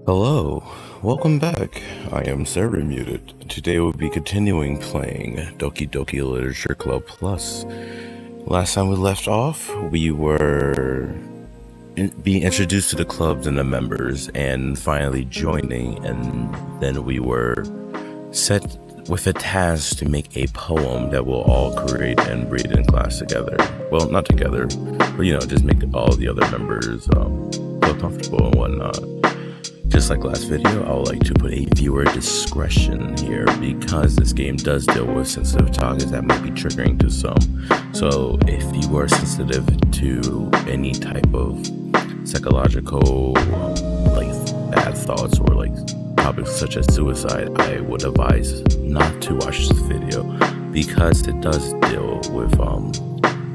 Hello, welcome back. I am Server Muted. Today we'll be continuing playing Doki Doki Literature Club Plus. Last time we left off, we were being introduced to the clubs and the members and finally joining, and then we were set with a task to make a poem that we'll all create and read in class together. Well, not together, but just make all the other members feel comfortable and whatnot. Just like last video, I would like to put a viewer discretion here because this game does deal with sensitive topics that might be triggering to some. So if you are sensitive to any type of psychological bad thoughts or topics such as suicide, I would advise not to watch this video because it does deal with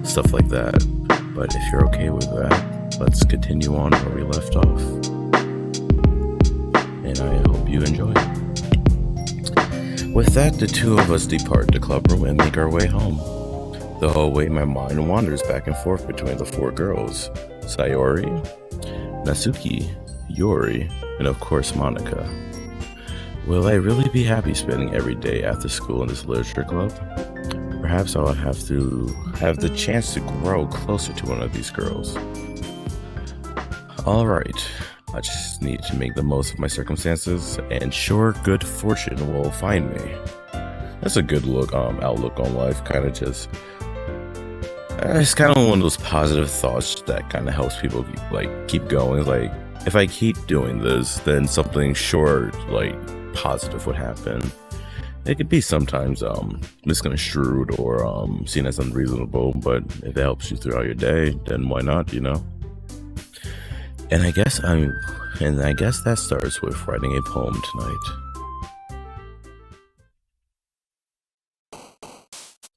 stuff like that. But if you're okay with that, let's continue on where we left off. And I hope you enjoy. With that, the two of us depart the club room and make our way home. The whole way, my mind wanders back and forth between the four girls: Sayori, Natsuki, Yuri, and of course Monica. Will I really be happy spending every day after school in this literature club? Perhaps I'll have to have the chance to grow closer to one of these girls. Alright, I just need to make the most of my circumstances, and sure, good fortune will find me. That's a good outlook on life. It's kind of one of those positive thoughts that kind of helps people keep going. Like, if I keep doing this, then something positive would happen. It could be sometimes misconstrued or seen as unreasonable, but if it helps you throughout your day, then why not? And I guess that starts with writing a poem tonight.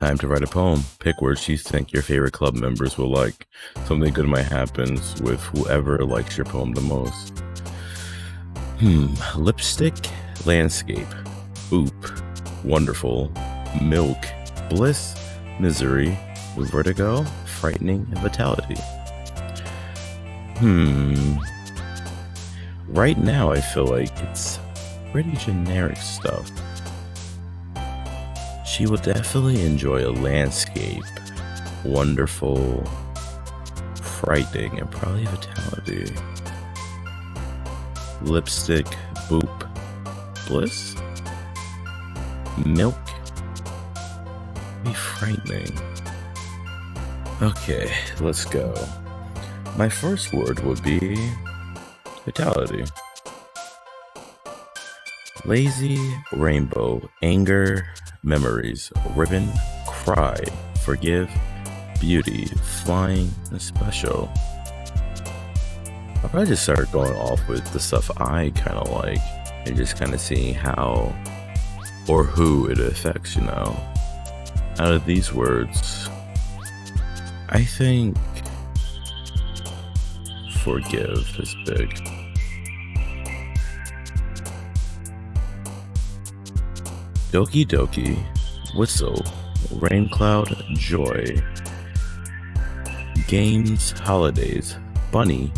Time to write a poem. Pick words you think your favorite club members will like. Something good might happen with whoever likes your poem the most. Lipstick, landscape, oop, wonderful, milk, bliss, misery, vertigo, frightening, and vitality. Right now I feel like it's pretty generic stuff. She will definitely enjoy a landscape, wonderful, frightening, and probably vitality. Lipstick, boop, bliss, milk, be frightening. Okay, let's go. My first word would be vitality. Lazy, rainbow, anger, memories, ribbon, cry, forgive, beauty, flying, and special. I'll probably just start going off with the stuff I kind of like and just kind of seeing how or who it affects, Out of these words, I think forgive is big. Doki Doki, whistle, rain cloud, joy, games, holidays, bunny,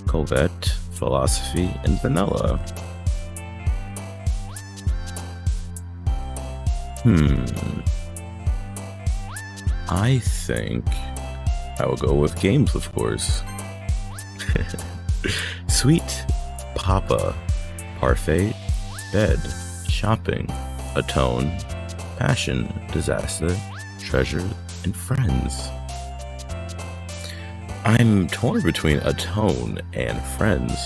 covette, philosophy, and vanilla. I think I will go with games, of course. Sweet, papa, parfait, bed, shopping, atone, passion, disaster, treasure, and friends. I'm torn between atone and friends,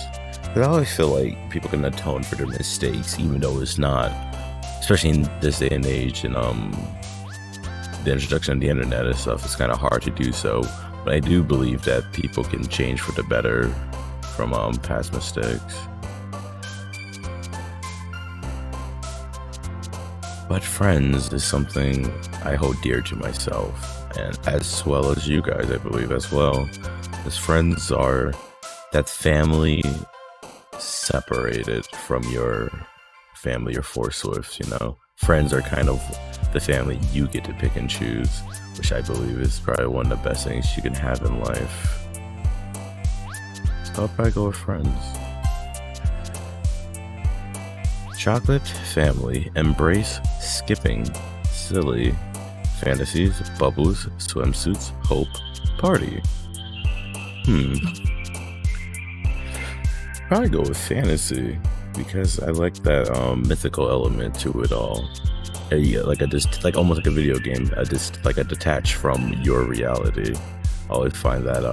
but I always feel like people can atone for their mistakes, even though it's not, especially in this day and age, and the introduction of the internet and stuff, it's kind of hard to do so. But I do believe that people can change for the better from past mistakes. But friends is something I hold dear to myself, and as well as you guys, I believe as well. As friends are that family separated from your family you're forced with, Friends are kind of the family you get to pick and choose, which I believe is probably one of the best things you can have in life. So I'll probably go with friends. Chocolate family embrace skipping, silly, fantasies, bubbles, swimsuits, hope, party. Probably go with fantasy because I like that mythical element to it all. Yeah, like almost like a video game. Like a detach from your reality. I always find that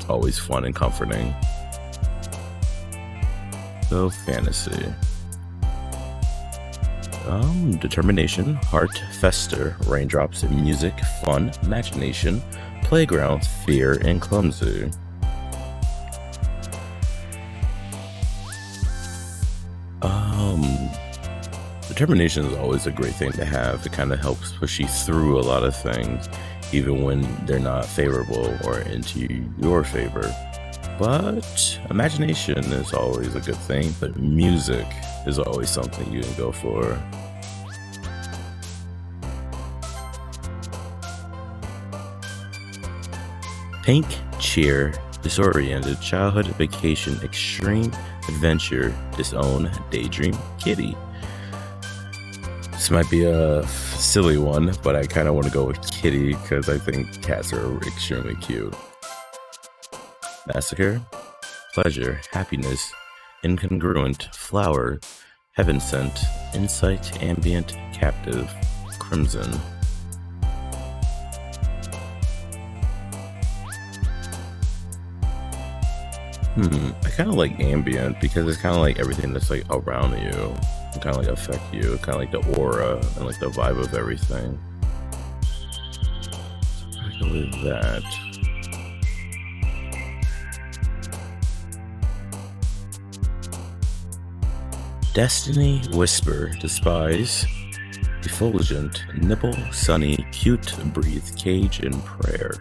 always fun and comforting. So fantasy. Determination, heart, fester, raindrops, music, fun, imagination, playground, fear, and clumsy. Determination is always a great thing to have. It kind of helps push you through a lot of things, even when they're not favorable or into your favor. But imagination is always a good thing, but music is always something you can go for. Pink, cheer, disoriented, childhood, vacation, extreme, adventure, disown, daydream, kitty. This might be a silly one, but I kind of want to go with kitty because I think cats are extremely cute. Massacre, pleasure, happiness, incongruent, flower, heaven sent, insight, ambient, captive, crimson. I kind of like ambient because it's kind of like everything that's like around you. It kind of like affect you, kind of like the aura and like the vibe of everything. So I go with that. Destiny, whisper, despise, effulgent, nipple, sunny, cute, breathe, cage, and prayer.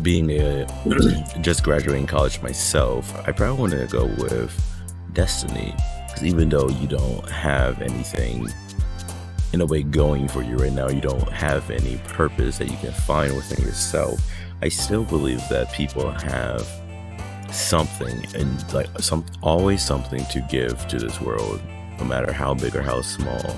Being just graduating college myself, I probably want to go with destiny, because even though you don't have anything in a way going for you right now, you don't have any purpose that you can find within yourself, I still believe that people have something and like always something to give to this world, no matter how big or how small.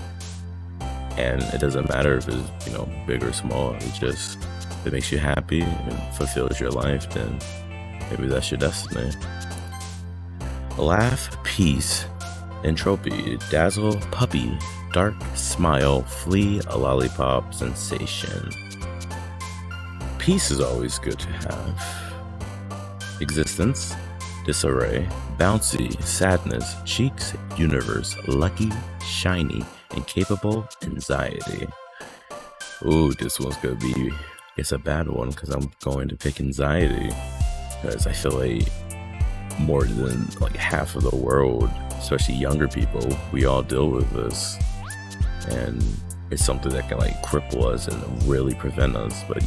And it doesn't matter if it's, big or small. It's just, if it makes you happy and fulfills your life, then maybe that's your destiny. Laugh, peace, entropy, dazzle, puppy, dark, smile, flee, a lollipop, sensation. Peace is always good to have. Existence, disarray, bouncy, sadness, cheeks, universe, lucky, shiny, incapable, anxiety. Ooh, this one's gonna be, it's a bad one because I'm going to pick anxiety because I feel like more than like half of the world, especially younger people, we all deal with this, and it's something that can like cripple us and really prevent us. But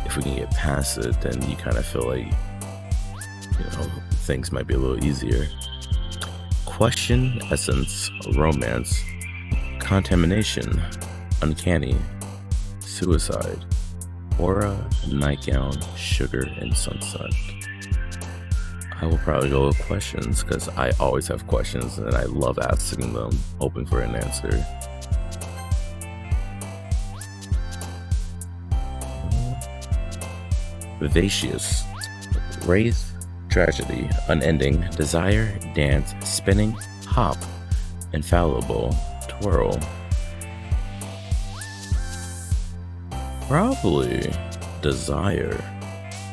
if we can get past it, then you kind of feel like things might be a little easier. Question, essence, romance, contamination, uncanny, suicide, aura, nightgown, sugar, and sunset. I will probably go with questions because I always have questions and I love asking them, hoping for an answer. Vivacious, wraith, tragedy, unending, desire, dance, spinning, hop, infallible, twirl. Probably desire.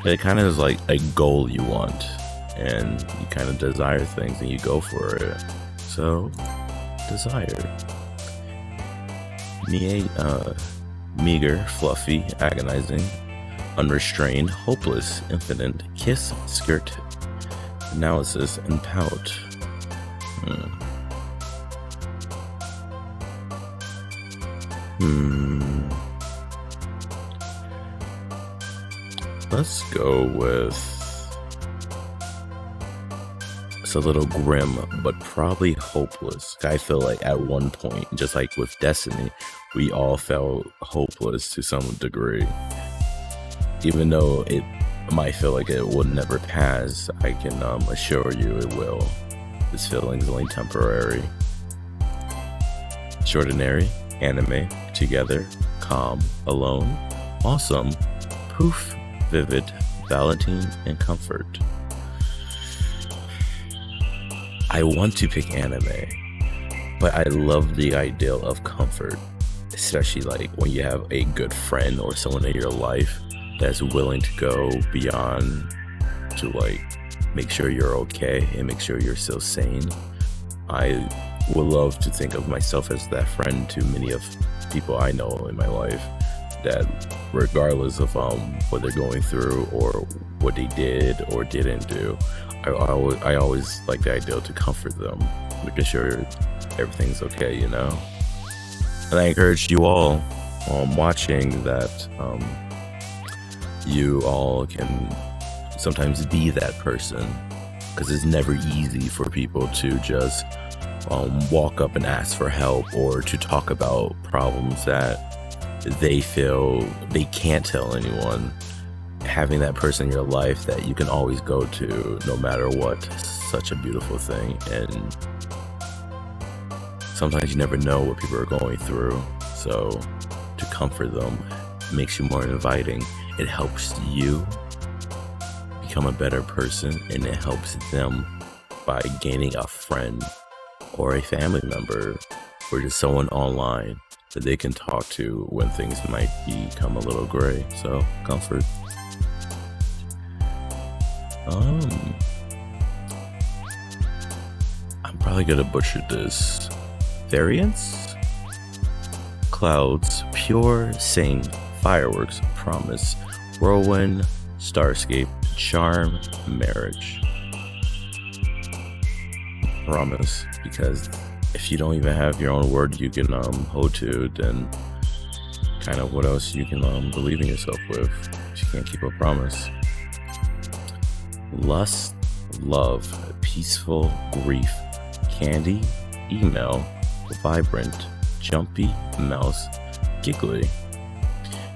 It kind of is like a goal you want, and you kind of desire things and you go for it. So, desire. Meager, fluffy, agonizing, unrestrained, hopeless, infinite, kiss, skirt, analysis, and pout. Let's go with, it's a little grim, but probably hopeless. I feel like at one point, just like with Destiny, we all felt hopeless to some degree. Even though it might feel like it will never pass, I can assure you it will. This feeling is only temporary. Extraordinary, anime, together, calm, alone, awesome, poof, vivid, Valentine, and comfort. I want to pick anime, but I love the ideal of comfort, especially like when you have a good friend or someone in your life that's willing to go beyond to like make sure you're okay and make sure you're still sane. I would love to think of myself as that friend to many of people I know in my life, that regardless of what they're going through or what they did or didn't do, I always like the idea to comfort them, making sure everything's okay, you know. And I encourage you all watching that you all can sometimes be that person, because it's never easy for people to just walk up and ask for help or to talk about problems that they feel they can't tell anyone. Having that person in your life that you can always go to no matter what, such a beautiful thing. And sometimes you never know what people are going through, so to comfort them makes you more inviting. It helps you become a better person, and it helps them by gaining a friend or a family member or just someone one that they can talk to when things might become a little gray. So comfort. I'm probably gonna butcher this. Variance? Clouds, pure, sane, fireworks, promise, whirlwind, starscape, charm, marriage. Promise, because if you don't even have your own word you can hold to, then kind of what else you can believe in yourself with if you can't keep a promise. Lust, love, peaceful, grief, candy, email, vibrant, jumpy, mouse, giggly.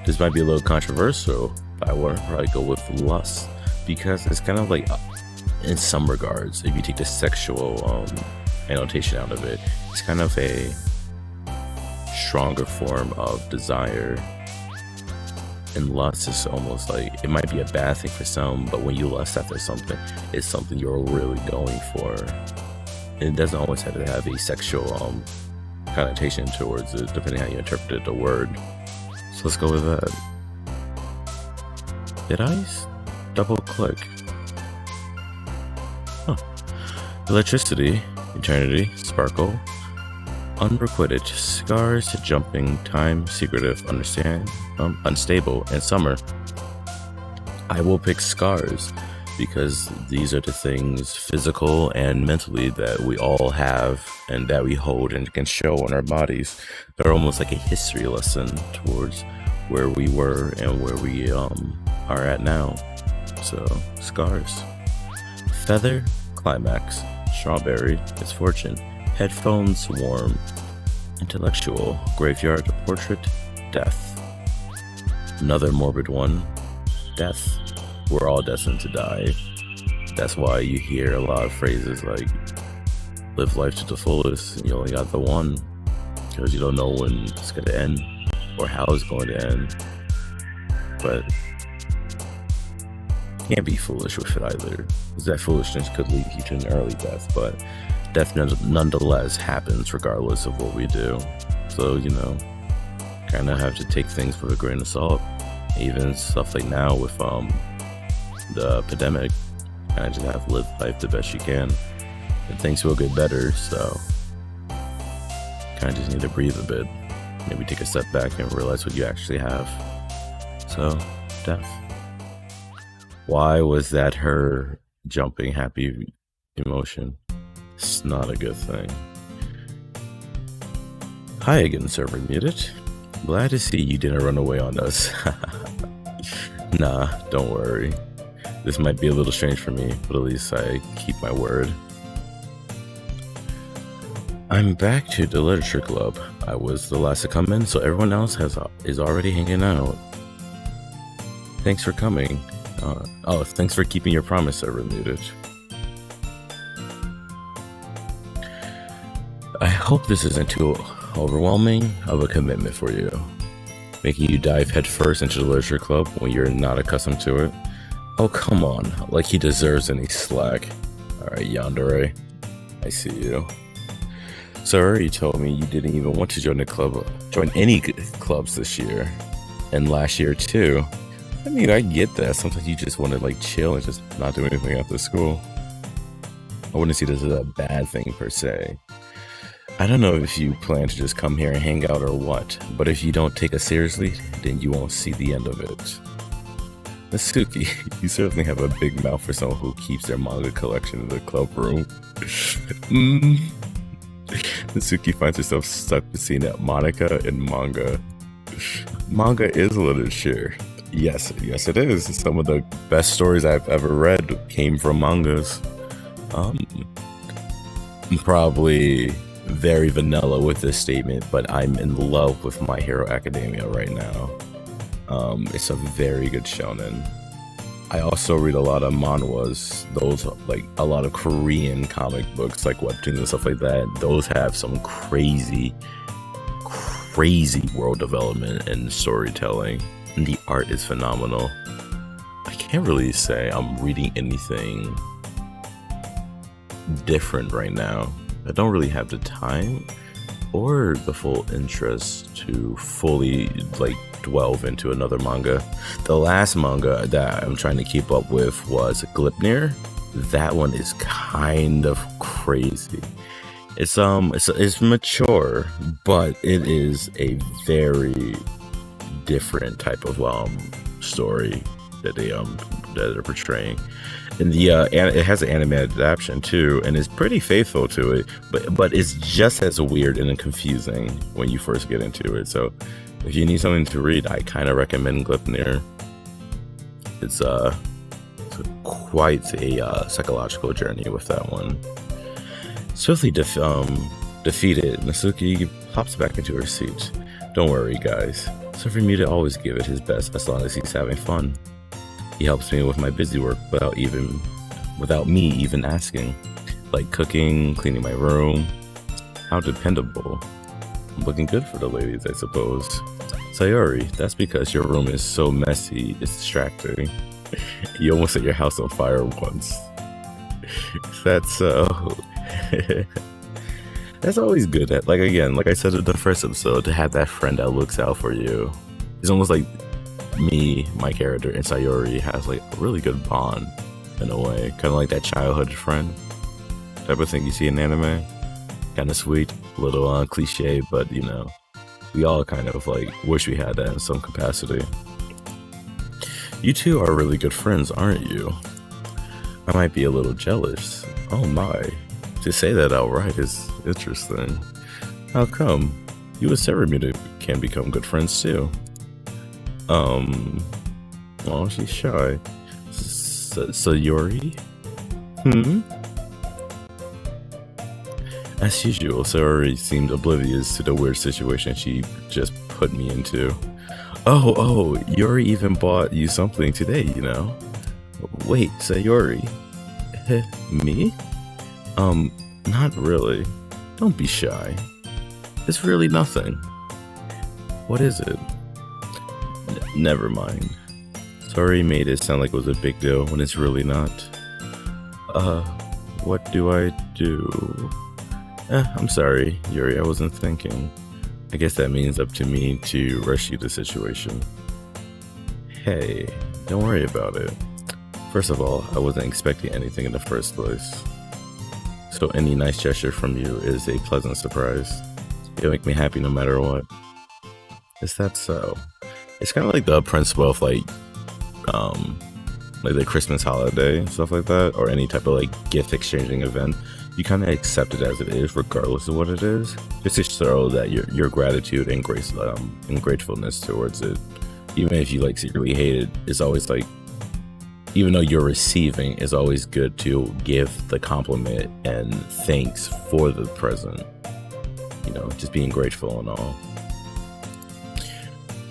This might be a little controversial, but I would probably go with lust, because it's kind of like, in some regards, if you take the sexual annotation out of it, it's kind of a stronger form of desire. And lust is almost like, it might be a bad thing for some, but when you lust after something, it's something you're really going for. It doesn't always have to have a sexual connotation towards it, depending how you interpret the word. So let's go with that. Did I double click? Huh. Electricity, eternity, sparkle, unrequited, scars, jumping, time, secretive, understand, unstable, and summer. I will pick scars because these are the things physical and mentally that we all have and that we hold and can show on our bodies. They're almost like a history lesson towards where we were and where we are at now. So, scars. Feather, climax, strawberry, misfortune, headphones, warm, intellectual, graveyard, portrait, death. Another morbid one, death. We're all destined to die. That's why you hear a lot of phrases like, live life to the fullest, and you only got the one, because you don't know when it's going to end or how it's going to end. But you can't be foolish with it either, because that foolishness could lead you to an early death, but death nonetheless happens regardless of what we do. So, you know, kind of have to take things with a grain of salt. Even stuff like now with the pandemic, kind of just have to live life the best you can, and things will get better. So kind of just need to breathe a bit, maybe take a step back and realize what you actually have. So death. Why was that her jumping happy emotion? It's not a good thing. Hi again, server muted. Glad to see you didn't run away on us. Nah, don't worry. This might be a little strange for me, but at least I keep my word. I'm back to the literature club. I was the last to come in, so everyone else is already hanging out. Thanks for coming. Oh, thanks for keeping your promise, Server Muted. I hope this isn't too overwhelming of a commitment for you, making you dive headfirst into the literature club when you're not accustomed to it. Oh, come on, like he deserves any slack. Alright, Yandere, I see you. Sir, you told me you didn't even want to join any clubs this year, and last year too. I mean, I get that. Sometimes you just want to like chill and just not do anything after school. I wouldn't see this as a bad thing per se. I don't know if you plan to just come here and hang out or what, but if you don't take us seriously, then you won't see the end of it. Natsuki, you certainly have a big mouth for someone who keeps their manga collection in the club room. Natsuki finds herself stuck between Monica and manga. Manga is literature. Yes, it is. Some of the best stories I've ever read came from mangas. I'm probably very vanilla with this statement, but I'm in love with My Hero Academia right now. It's a very good shonen. I also read a lot of manhwas, those like a lot of Korean comic books like webtoons and stuff like that. Those have some crazy world development and storytelling, and the art is phenomenal. I can't really say I'm reading anything different right now. I don't really have the time or the full interest to fully like delve into another manga. The last manga that I'm trying to keep up with was Gleipnir. That one is kind of crazy. It's mature, but it is a very different type of story that they're portraying. And it has an anime adaptation too, and it's pretty faithful to it, but it's just as weird and confusing when you first get into it. So if you need something to read, I kind of recommend Gleipnir. It's quite a psychological journey with that one. Swiftly defeated, Natsuki pops back into her seat. Don't worry, guys. Server Muted always give it his best as long as he's having fun. He helps me with my busy work without me even asking, like cooking, cleaning my room. How dependable. I'm looking good for the ladies, I suppose. Sayori, that's because your room is so messy, it's distracting. You almost set your house on fire once. That's so... That's always good. Like I said in the first episode, to have that friend that looks out for you. It's almost like me, my character, and Sayori has like a really good bond in a way. Kind of like that childhood friend type of thing you see in anime. Kind of sweet, a little cliche, but you know, we all kind of like wish we had that in some capacity. You two are really good friends, aren't you? I might be a little jealous. Oh my. To say that outright is interesting. How come? You and Server Muted can become good friends too. Oh, she's shy. Sayori? As usual, Sayori seemed oblivious to the weird situation she just put me into. Oh, Yuri even bought you something today, you know? Wait, Sayori? Me? Not really. Don't be shy. It's really nothing. What is it? Never mind. Sorry made it sound like it was a big deal when it's really not. What do I do? I'm sorry, Yuri, I wasn't thinking. I guess that means up to me to rescue the situation. Hey, don't worry about it. First of all, I wasn't expecting anything in the first place. So any nice gesture from you is a pleasant surprise. It'll make me happy no matter what. Is that so? It's kind of like the principle of like the Christmas holiday and stuff like that, or any type of like gift exchanging event. You kind of accept it as it is, regardless of what it is, just to show that your gratitude and gratefulness towards it. Even if you like secretly hate it, it's always like, even though you're receiving, it's always good to give the compliment and thanks for the present. You know, just being grateful and all.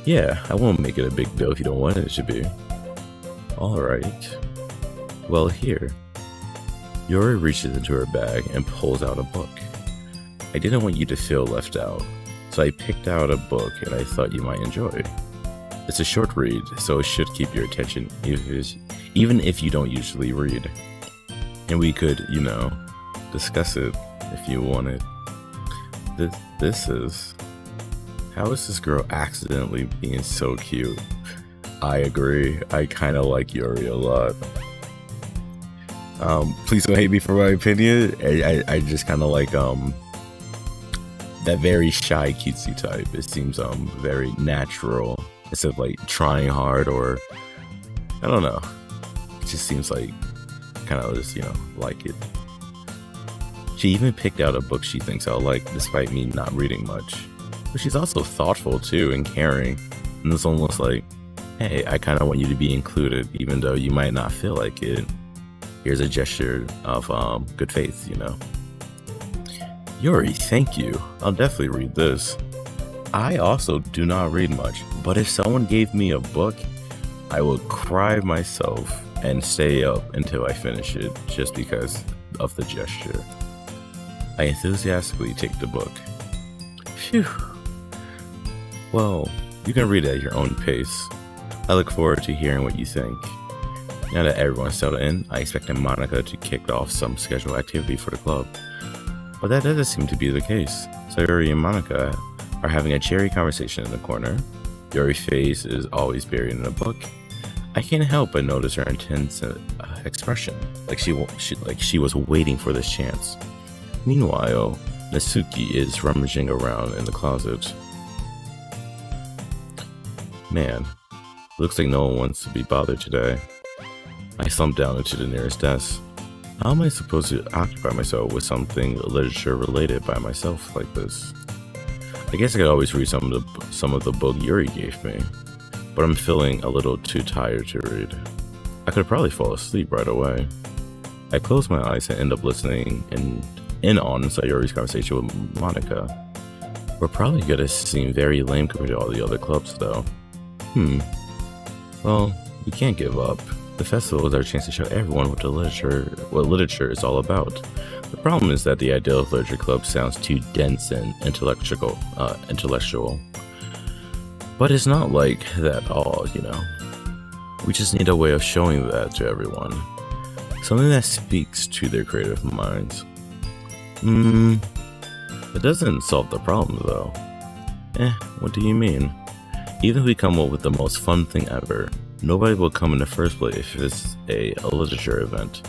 Yeah, I won't make it a big deal if you don't want it to be. Alright. Well, here. Yuri reaches into her bag and pulls out a book. I didn't want you to feel left out, so I picked out a book and I thought you might enjoy. It's a short read, so it should keep your attention even if you don't usually read. And we could, discuss it if you wanted. This is... How is this girl accidentally being so cute? I agree. I kind of like Yuri a lot. Please don't hate me for my opinion. I just kind of like that very shy cutesy type. It seems very natural instead of like trying hard, or I don't know. It just seems like kind of just like it. She even picked out a book she thinks I'll like, despite me not reading much. But she's also thoughtful too and caring. And it's almost like, hey, I kind of want you to be included, even though you might not feel like it. Here's a gesture of good faith, Yuri, thank you. I'll definitely read this. I also do not read much, but if someone gave me a book, I would cry myself and stay up until I finish it, just because of the gesture. I enthusiastically take the book. Phew. Well, you can read it at your own pace. I look forward to hearing what you think. Now that everyone's settled in, I expected Monica to kick off some scheduled activity for the club. But that doesn't seem to be the case. So Yuri and Monica are having a cheery conversation in the corner. Yuri's face is always buried in a book. I can't help but notice her intense expression, like she was waiting for this chance. Meanwhile, Natsuki is rummaging around in the closet. Man, looks like no one wants to be bothered today. I slumped down into the nearest desk. How am I supposed to occupy myself with something literature related by myself like this? I guess I could always read some of the book Yuri gave me, but I'm feeling a little too tired to read. I could probably fall asleep right away. I close my eyes and end up listening in on Sayori's conversation with Monica. We're probably gonna seem very lame compared to all the other clubs though. Well, we can't give up. The festival is our chance to show everyone what literature is all about. The problem is that the idea of literature club sounds too dense and intellectual. But it's not like that at all, We just need a way of showing that to everyone. Something that speaks to their creative minds. It doesn't solve the problem though. What do you mean? Even if we come up with the most fun thing ever, nobody will come in the first place if it's a literature event.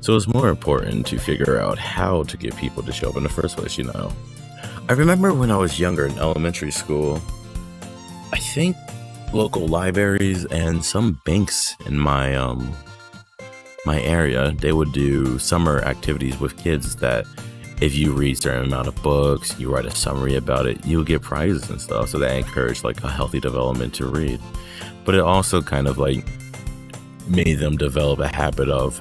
So it's more important to figure out how to get people to show up in the first place, I remember when I was younger in elementary school, I think local libraries and some banks in my area, they would do summer activities with kids that if you read a certain amount of books, you write a summary about it, you'll get prizes and stuff. So that encouraged like a healthy development to read. But it also kind of like made them develop a habit of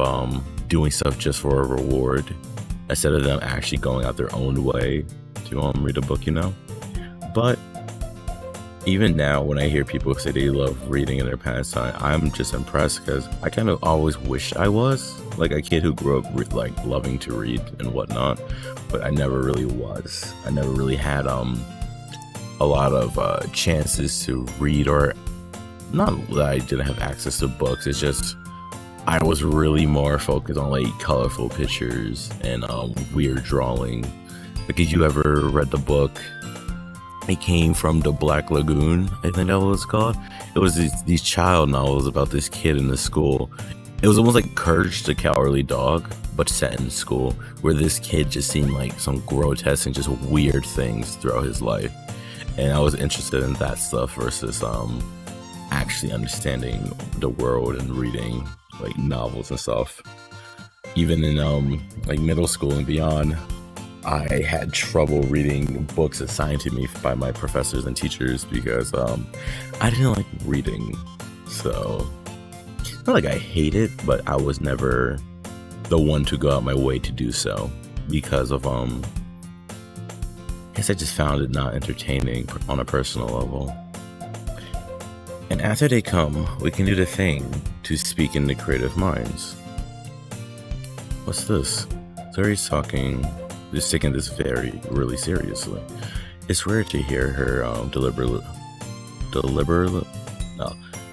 doing stuff just for a reward instead of them actually going out their own way to read a book, But even now, when I hear people say they love reading in their pastime, I'm just impressed because I kind of always wish I was like a kid who grew up like loving to read and whatnot, but I never really was. I never really had a lot of chances to read, or not that I didn't have access to books. It's just I was really more focused on like colorful pictures and weird drawing. Like, if you ever read the book? It came from the Black Lagoon, I think that was called. It was these child novels about this kid in the school. It was almost like Courage the Cowardly Dog, but set in school, where this kid just seemed like some grotesque and just weird things throughout his life. And I was interested in that stuff versus actually understanding the world and reading like novels and stuff. Even in like middle school and beyond, I had trouble reading books assigned to me by my professors and teachers because I didn't like reading. So, not like I hate it, but I was never the one to go out my way to do so because of I guess I just found it not entertaining on a personal level. And after they come, we can do the thing to speak in the creative minds. What's this? Saori's talking, just taking this really seriously. It's rare to hear her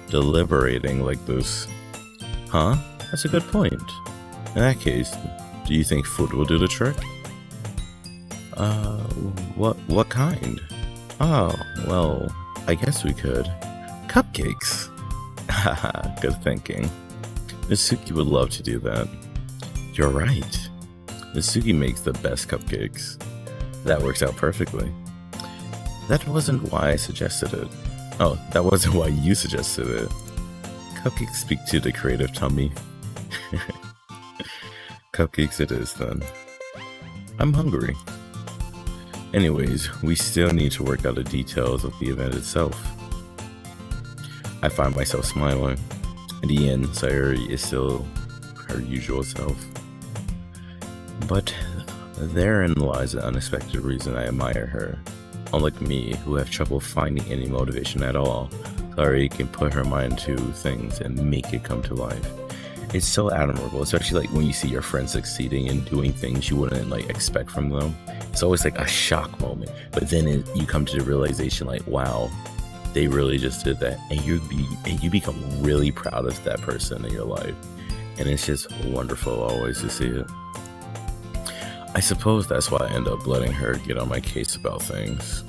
deliberating like this. Huh? That's a good point. In that case, do you think food will do the trick? What kind? Oh, well, I guess we could. Cupcakes! Haha, good thinking. Mitsuki would love to do that. You're right. Mitsuki makes the best cupcakes. That works out perfectly. That wasn't why I suggested it. Oh, that wasn't why you suggested it. Cupcakes speak to the creative tummy. Cupcakes it is then. I'm hungry. Anyways, we still need to work out the details of the event itself. I find myself smiling. In the end, Saori is still her usual self. But therein lies the unexpected reason I admire her. Unlike me, who have trouble finding any motivation at all, Saori can put her mind to things and make it come to life. It's so admirable, especially like when you see your friends succeeding and doing things you wouldn't like expect from them. It's always like a shock moment, but then you come to the realization like, wow, they really just did that, and you become really proud of that person in your life, and it's just wonderful always to see it. I suppose that's why I end up letting her get on my case about things.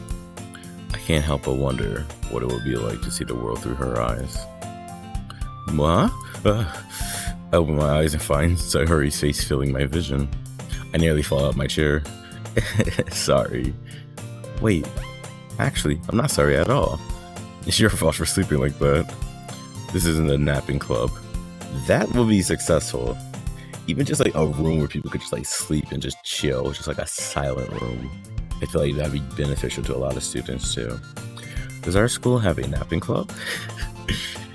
I can't help but wonder what it would be like to see the world through her eyes. What? I open my eyes and find Saori's face filling my vision. I nearly fall out my chair. Sorry. Wait, actually, I'm not sorry at all. It's your fault for sleeping like that. This isn't a napping club. That will be successful. Even just like a room where people could just like sleep and just chill, just like a silent room. I feel like that'd be beneficial to a lot of students too. Does our school have a napping club?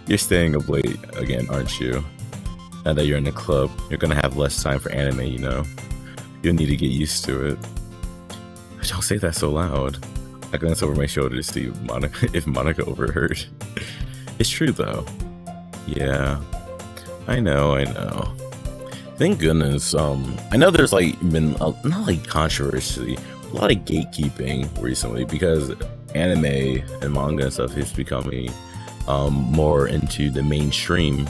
You're staying up late again, aren't you? Now that you're in the club, you're gonna have less time for anime, you know? You'll need to get used to it. Don't say that so loud. I glance over my shoulder to see if Monica overheard. It's true though. Yeah, I know. Thank goodness. I know there's like been not like controversy, a lot of gatekeeping recently because anime and manga and stuff is becoming more into the mainstream.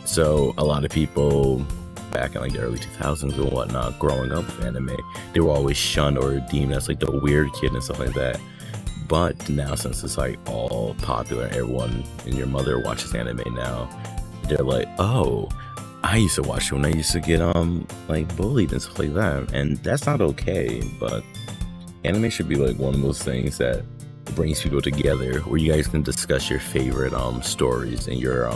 So a lot of people back in like the early 2000s and whatnot, growing up with anime, they were always shunned or deemed as like the weird kid and stuff like that. But now, since it's like all popular, everyone and your mother watches anime now, they're like, oh, I used to watch it when I used to get like bullied and stuff like that, and that's not okay. But anime should be like one of those things that brings people together, where you guys can discuss your favorite stories and your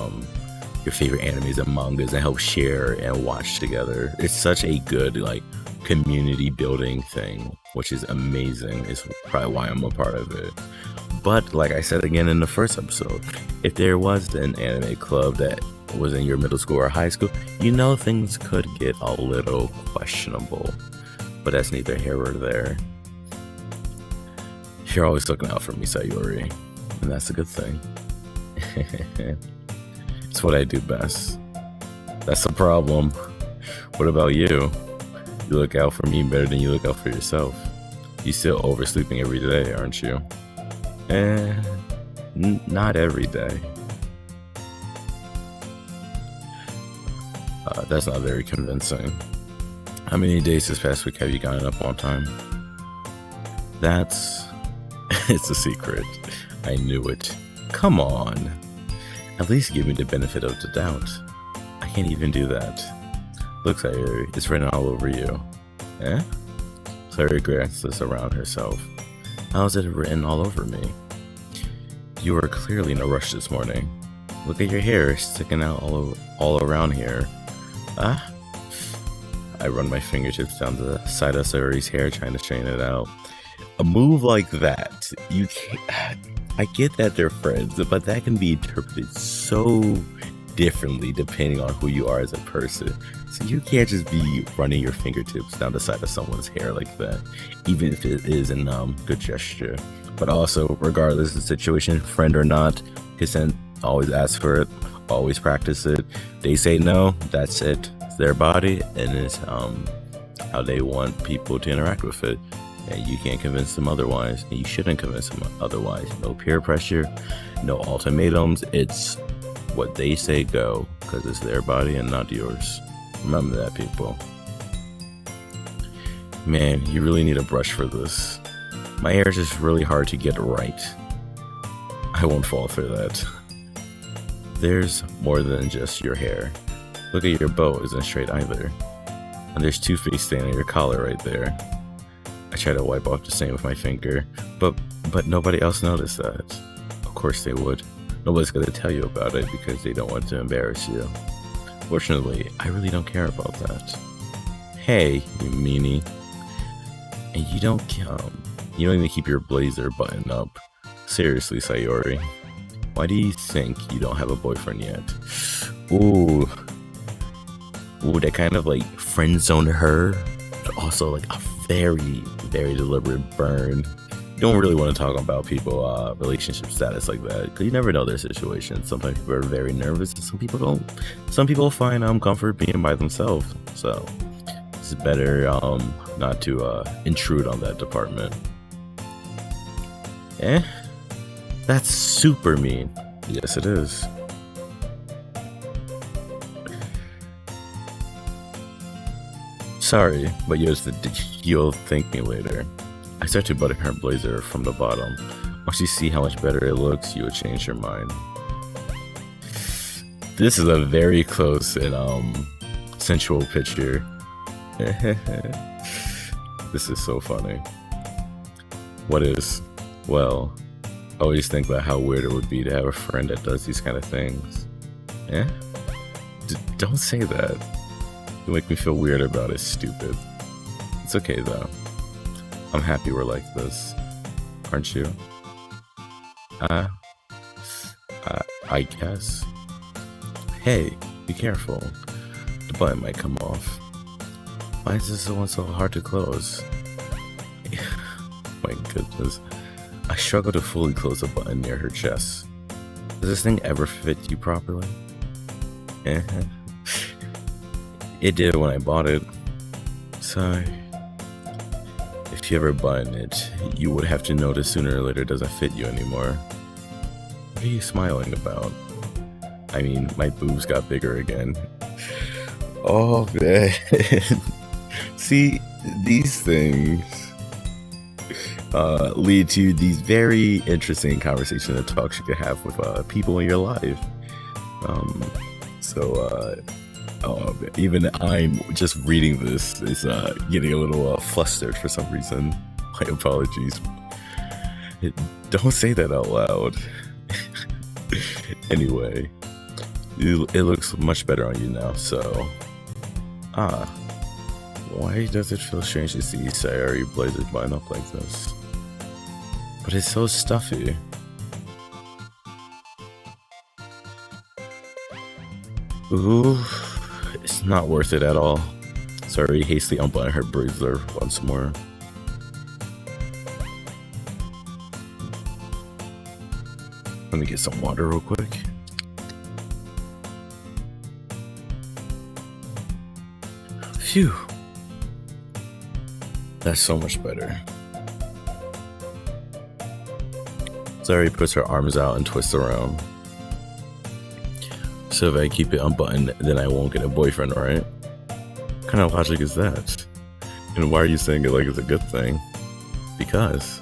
favorite animes and mangas and help share and watch together. It's such a good like community building thing, which is amazing. It's probably why I'm a part of it. But like I said again in the first episode, if there was an anime club that was in your middle school or high school, you know things could get a little questionable. But that's neither here or there. You're always looking out for me, Sayori, and that's a good thing. It's what I do best. That's the problem. What about you? You look out for me better than you look out for yourself. You still oversleeping every day, aren't you? Not every day. That's not very convincing. How many days this past week have you gotten up on time? It's a secret. I knew it. Come on. At least give me the benefit of the doubt. I can't even do that. Look, Sayori, it's written all over you. Eh? Sayori glances around herself. How is it written all over me? You were clearly in a rush this morning. Look at your hair sticking out all around here. Ah? I run my fingertips down the side of Sayori's hair, trying to straighten it out. A move like that, you can't... I get that they're friends, but that can be interpreted so differently depending on who you are as a person. So you can't just be running your fingertips down the side of someone's hair like that, even if it is a good gesture. But also, regardless of the situation, friend or not, consent Always ask for it. Always practice it. They say no, that's it. It's their body, and it's how they want people to interact with it. And you can't convince them otherwise. And you shouldn't convince them otherwise. No peer pressure, no ultimatums. It's what they say go, because it's their body and not yours. Remember that, people. Man, you really need a brush for this. My hair is just really hard to get right. I won't fall for that. There's more than just your hair. Look at your bow isn't straight either. And there's toothpaste stain on your collar right there. I try to wipe off the stain with my finger, but nobody else noticed that. Of course they would. Nobody's gonna tell you about it because they don't want to embarrass you. Fortunately, I really don't care about that. Hey, you meanie. And you don't even keep your blazer buttoned up. Seriously, Sayori. Why do you think you don't have a boyfriend yet? Ooh, that kind of like friend zone her, but also like a very, very deliberate burn. You don't really want to talk about people, relationship status like that, because you never know their situation. Sometimes people are very nervous, and some people don't. Some people find comfort being by themselves. So it's better not to intrude on that department. That's super mean. Yes, it is. Sorry, but you'll thank me later. I start to button her blazer from the bottom. Once you see how much better it looks, you will change your mind. This is a very close and sensual picture. This is so funny. What is? Well, I always think about how weird it would be to have a friend that does these kind of things. Don't say that. You make me feel weird about it, stupid. It's okay though. I'm happy we're like this. Aren't you? I guess. Hey, be careful. The button might come off. Why is this one so hard to close? My goodness. I struggle to fully close the button near her chest. Does this thing ever fit you properly? It did when I bought it. So, if you ever button it, you would have to notice sooner or later it doesn't fit you anymore. What are you smiling about? I mean, my boobs got bigger again. Oh man. See, these things lead to these very interesting conversations and talks you can have with people in your life. Even I'm just reading this is getting a little flustered for some reason. My apologies. Don't say that out loud. Anyway, it looks much better on you now, so... Why does it feel strange to see Sayori blazers button up like this? But it's so stuffy. Ooh, it's not worth it at all. Sayori hastily unbuttoned her blazer once more. Let me get some water real quick. Phew. That's so much better. Sayori puts her arms out and twists around. So if I keep it unbuttoned, then I won't get a boyfriend, right? What kind of logic is that? And why are you saying it like it's a good thing? Because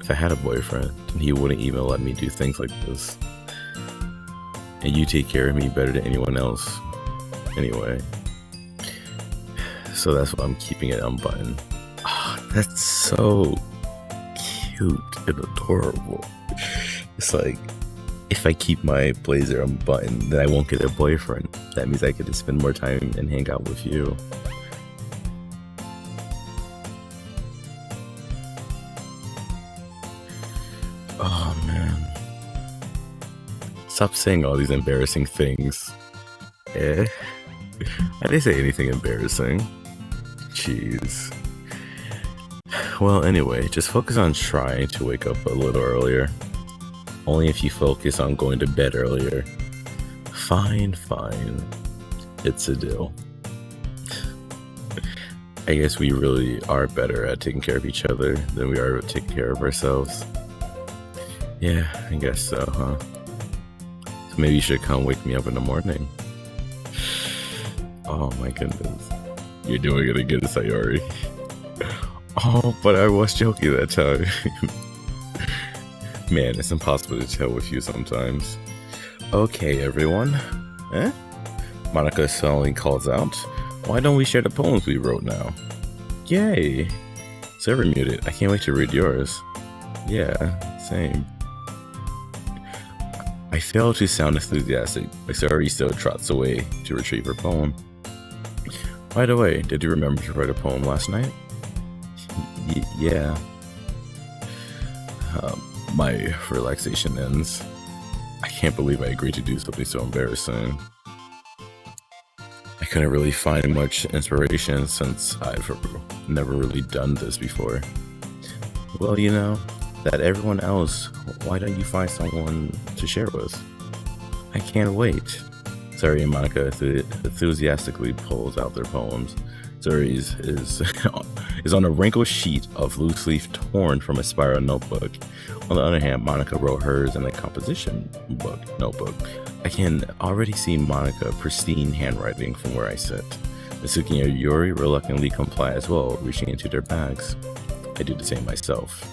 if I had a boyfriend, then he wouldn't even let me do things like this. And you take care of me better than anyone else. Anyway. So that's why I'm keeping it unbuttoned. Oh, that's so cute and adorable. It's like, if I keep my blazer unbuttoned, then I won't get a boyfriend. That means I get to spend more time and hang out with you. Oh man. Stop saying all these embarrassing things. I didn't say anything embarrassing. Jeez. Well, anyway, just focus on trying to wake up a little earlier. Only if you focus on going to bed earlier. Fine. It's a deal. I guess we really are better at taking care of each other than we are at taking care of ourselves. Yeah, I guess so, huh? So maybe you should come wake me up in the morning. Oh my goodness. You're doing it again, Sayori. Oh, but I was joking that time. Man, it's impossible to tell with you sometimes. Okay, everyone. Monica suddenly calls out, why don't we share the poems we wrote now? Yay! Server muted. I can't wait to read yours. Yeah, same. I fail to sound enthusiastic, but Sayori still trots away to retrieve her poem. By the way, did you remember to write a poem last night? Yeah. My relaxation ends. I can't believe I agreed to do something so embarrassing. I couldn't really find much inspiration since I've never really done this before. Well, you know, that everyone else, why don't you find someone to share with? I can't wait. Sayori and Monica enthusiastically pulls out their poems. Sayori is on a wrinkled sheet of loose leaf torn from a spiral notebook. On the other hand, Monica wrote hers in a composition notebook. I can already see Monica pristine handwriting from where I sit. Mitsuki and Yuri reluctantly comply as well, reaching into their bags. I do the same myself.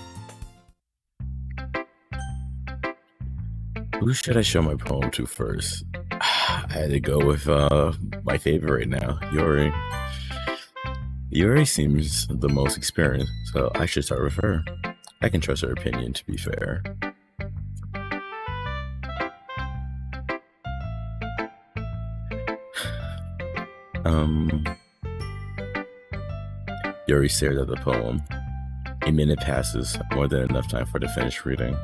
Who should I show my poem to first? I had to go with my favorite right now, Yuri. Yuri seems the most experienced, so I should start with her. I can trust her opinion, to be fair. Yuri stared at the poem. A minute passes, more than enough time for the finished reading.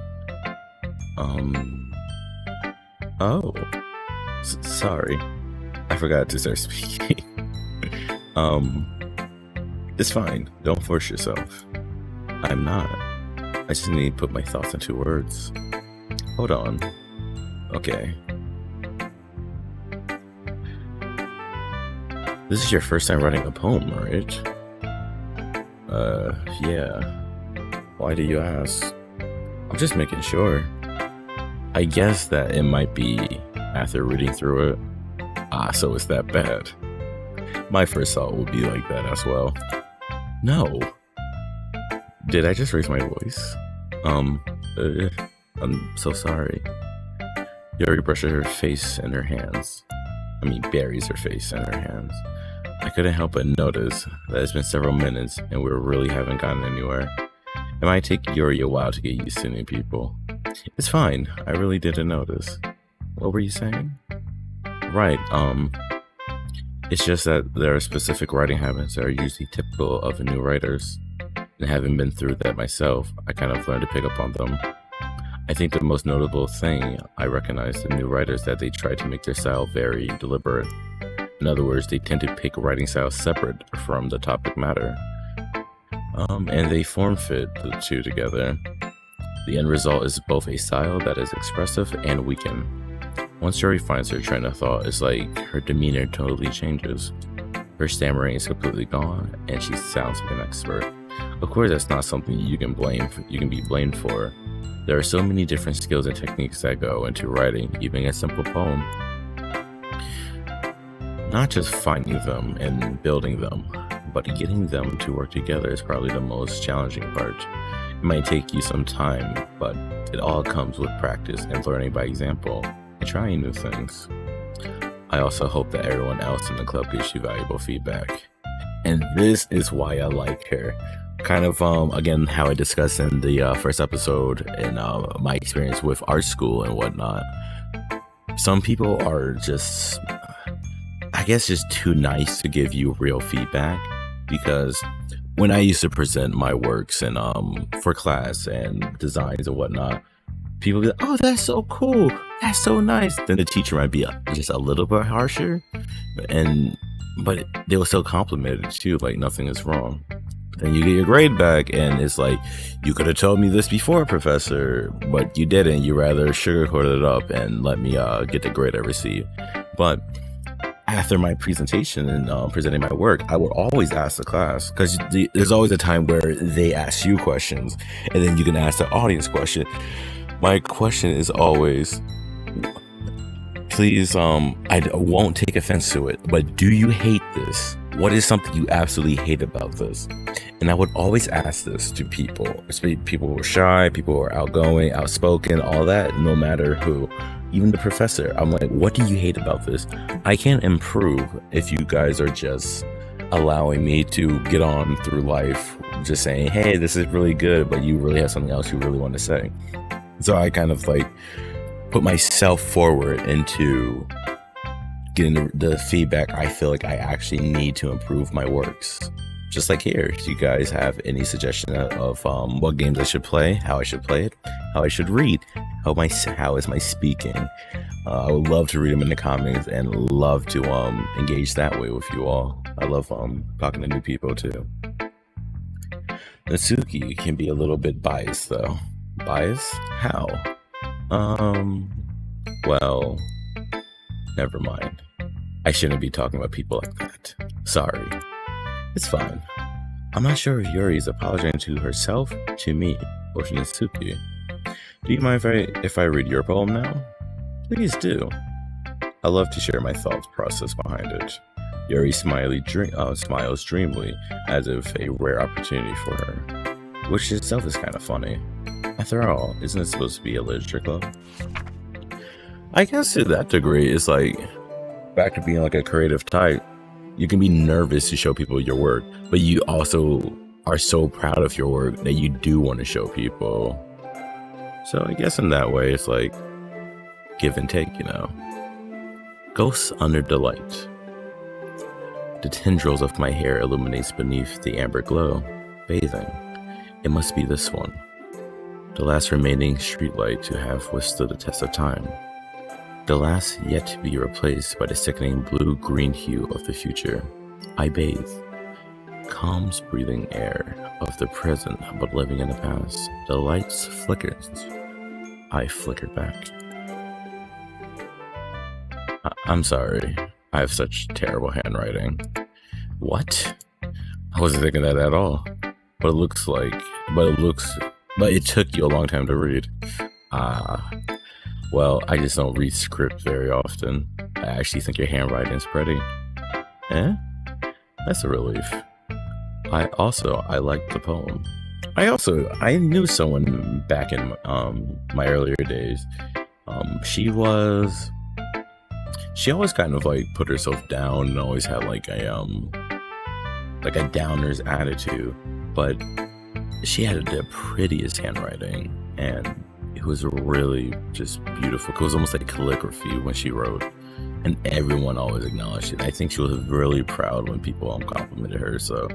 Sorry. I forgot to start speaking. It's fine. Don't force yourself. I'm not. I just need to put my thoughts into words. Hold on. Okay. This is your first time writing a poem, right? Yeah. Why do you ask? I'm just making sure. I guess that it might be after reading through it. So it's that bad. My first thought would be like that as well. No. Did I just raise my voice? I'm so sorry. Yuri brushes her face in her hands. Buries her face in her hands. I couldn't help but notice that it's been several minutes and we really haven't gotten anywhere. It might take Yuri a while to get used to new people. It's fine. I really didn't notice. What were you saying? Right, it's just that there are specific writing habits that are usually typical of new writers. And having been through that myself, I kind of learned to pick up on them. I think the most notable thing I recognize in new writers is that they try to make their style very deliberate. In other words, they tend to pick writing styles separate from the topic matter. And they form-fit the two together. The end result is both a style that is expressive and weakened. Once Yuri finds her train of thought, it's like her demeanor totally changes. Her stammering is completely gone, and she sounds like an expert. Of course, that's not something you can be blamed for. There are so many different skills and techniques that go into writing, even a simple poem. Not just finding them and building them, but getting them to work together is probably the most challenging part. It might take you some time, but it all comes with practice and learning by example, and trying new things. I also hope that everyone else in the club gives you valuable feedback. And this is why I like her. Kind of, again, how I discussed in the first episode and my experience with art school and whatnot. Some people are just, I guess, just too nice to give you real feedback, because when I used to present my works and for class and designs and whatnot, people would be like, oh, that's so cool, that's so nice. Then the teacher might be just a little bit harsher, but they will still compliment it too, like nothing is wrong. Then you get your grade back, and it's like, you could have told me this before, professor, but you didn't. You rather sugarcoat it up and let me get the grade I received. But after my presentation and presenting my work, I would always ask the class, because there's always a time where they ask you questions, and then you can ask the audience question. My question is always, please, I won't take offense to it, but do you hate this? What is something you absolutely hate about this? And I would always ask this to people, especially people who are shy, people who are outgoing, outspoken, all that, no matter who, even the professor. I'm like, what do you hate about this? I can't improve if you guys are just allowing me to get on through life, just saying, hey, this is really good, but you really have something else you really want to say. So I kind of like put myself forward into getting the feedback I feel like I actually need to improve my works. Just like here, do you guys have any suggestion of what games I should play, how I should play it, how I should read, how is my speaking? I would love to read them in the comments and love to engage that way with you all. I love talking to new people too. Natsuki can be a little bit biased though. Biased? How? Well, never mind. I shouldn't be talking about people like that. Sorry. It's fine. I'm not sure if Yuri is apologizing to herself, to me, or to Natsuki. Do you mind if I read your poem now? Please do. I love to share my thought process behind it. Yuri smiles dreamily, as if a rare opportunity for her, which itself is kind of funny. After all, isn't it supposed to be a literature club? I guess to that degree, it's like back to being like a creative type. You can be nervous to show people your work, but you also are so proud of your work that you do want to show people. So I guess in that way, it's like give and take, you know. Ghosts under the light. The tendrils of my hair illuminates beneath the amber glow, bathing. It must be this one, the last remaining streetlight to have withstood the test of time. The last yet to be replaced by the sickening blue-green hue of the future. I bathe. Calm breathing air of the present, but living in the past. The lights flickers. I flicker back. I'm sorry. I have such terrible handwriting. What? I wasn't thinking that at all. But it took you a long time to read. Well, I just don't read script very often. I actually think your handwriting's pretty. That's a relief. I liked the poem. I knew someone back in my earlier days. She always kind of like put herself down and always had like a downer's attitude, but she had the prettiest handwriting, and it was really just beautiful. It was almost like calligraphy when she wrote, and everyone always acknowledged it. I think she was really proud when people complimented her, so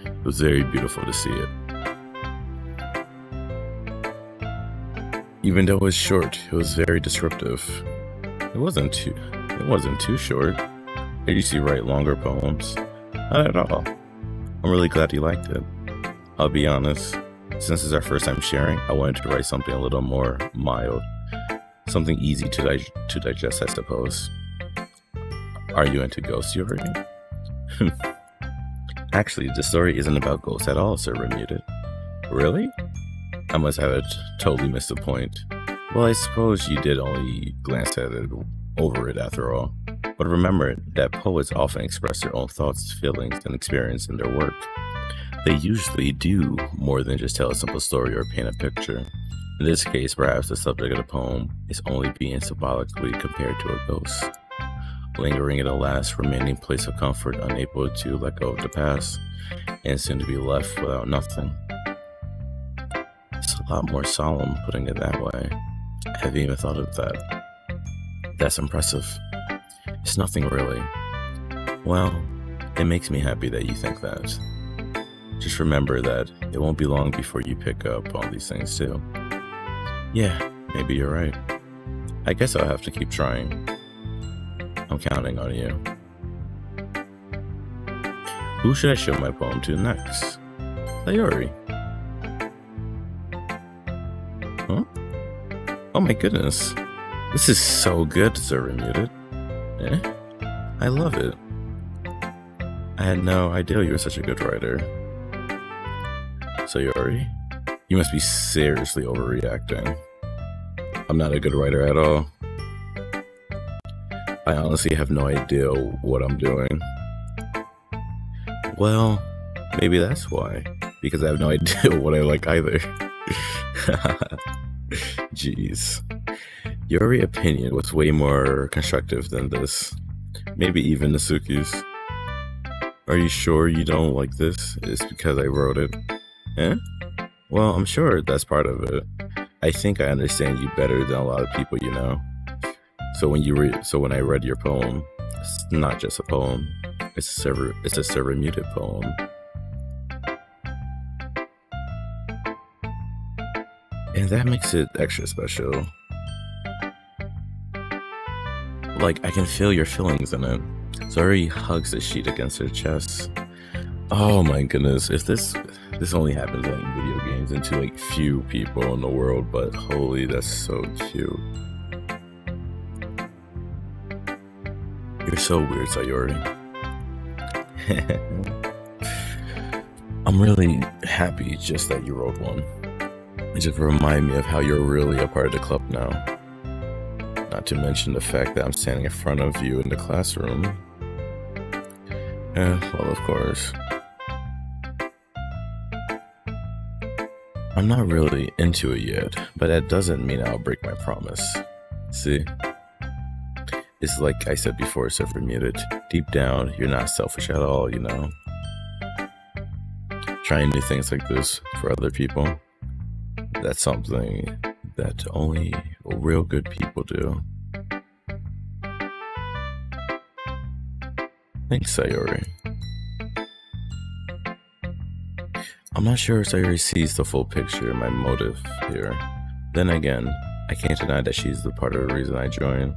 it was very beautiful to see it. Even though it was short, it was very descriptive. It wasn't too short. I usually write longer poems. Not at all. I'm really glad you liked it. I'll be honest, since it's our first time sharing, I wanted to write something a little more mild. Something easy to digest, I suppose. Are you into ghosts, Yuri? Actually, the story isn't about ghosts at all, Sir Remuted. Really? I must have totally missed the point. Well, I suppose you did only glance at it over it after all. But remember that poets often express their own thoughts, feelings, and experience in their work. They usually do more than just tell a simple story or paint a picture. In this case, perhaps the subject of the poem is only being symbolically compared to a ghost, lingering in a last remaining place of comfort, unable to let go of the past, and soon to be left without nothing. It's a lot more solemn putting it that way. I haven't even thought of that. That's impressive. It's nothing really. Well, it makes me happy that you think that. Just remember that it won't be long before you pick up on these things too. Yeah, maybe you're right. I guess I'll have to keep trying. I'm counting on you. Who should I show my poem to next? Sayori. Huh? Oh my goodness. This is so good, Sir Muted. Eh? I love it. I had no idea you were such a good writer. Sayori, you must be seriously overreacting. I'm not a good writer at all. I honestly have no idea what I'm doing. Well, maybe that's why. Because I have no idea what I like either. Jeez. Your opinion was way more constructive than this. Maybe even Nasuki's. Are you sure you don't like this? It's because I wrote it. Eh? Well, I'm sure that's part of it. I think I understand you better than a lot of people, you know. So when I read your poem, it's not just a poem. It's a server muted poem. And that makes it extra special. Like, I can feel your feelings in it. Sayori hugs the sheet against her chest. Oh my goodness, if this only happens like in video games and to like few people in the world, but holy, that's so cute. You're so weird, Sayori. I'm really happy just that you wrote one. It just reminded me of how you're really a part of the club now. Not to mention the fact that I'm standing in front of you in the classroom. Well, of course. I'm not really into it yet, but that doesn't mean I'll break my promise. See? It's like I said before, Server Muted. Deep down, you're not selfish at all, you know? Trying new things like this for other people, that's something that only real good people do. Thanks, Sayori. I'm not sure Sayori sees the full picture, my motive here. Then again, I can't deny that she's the part of the reason I joined.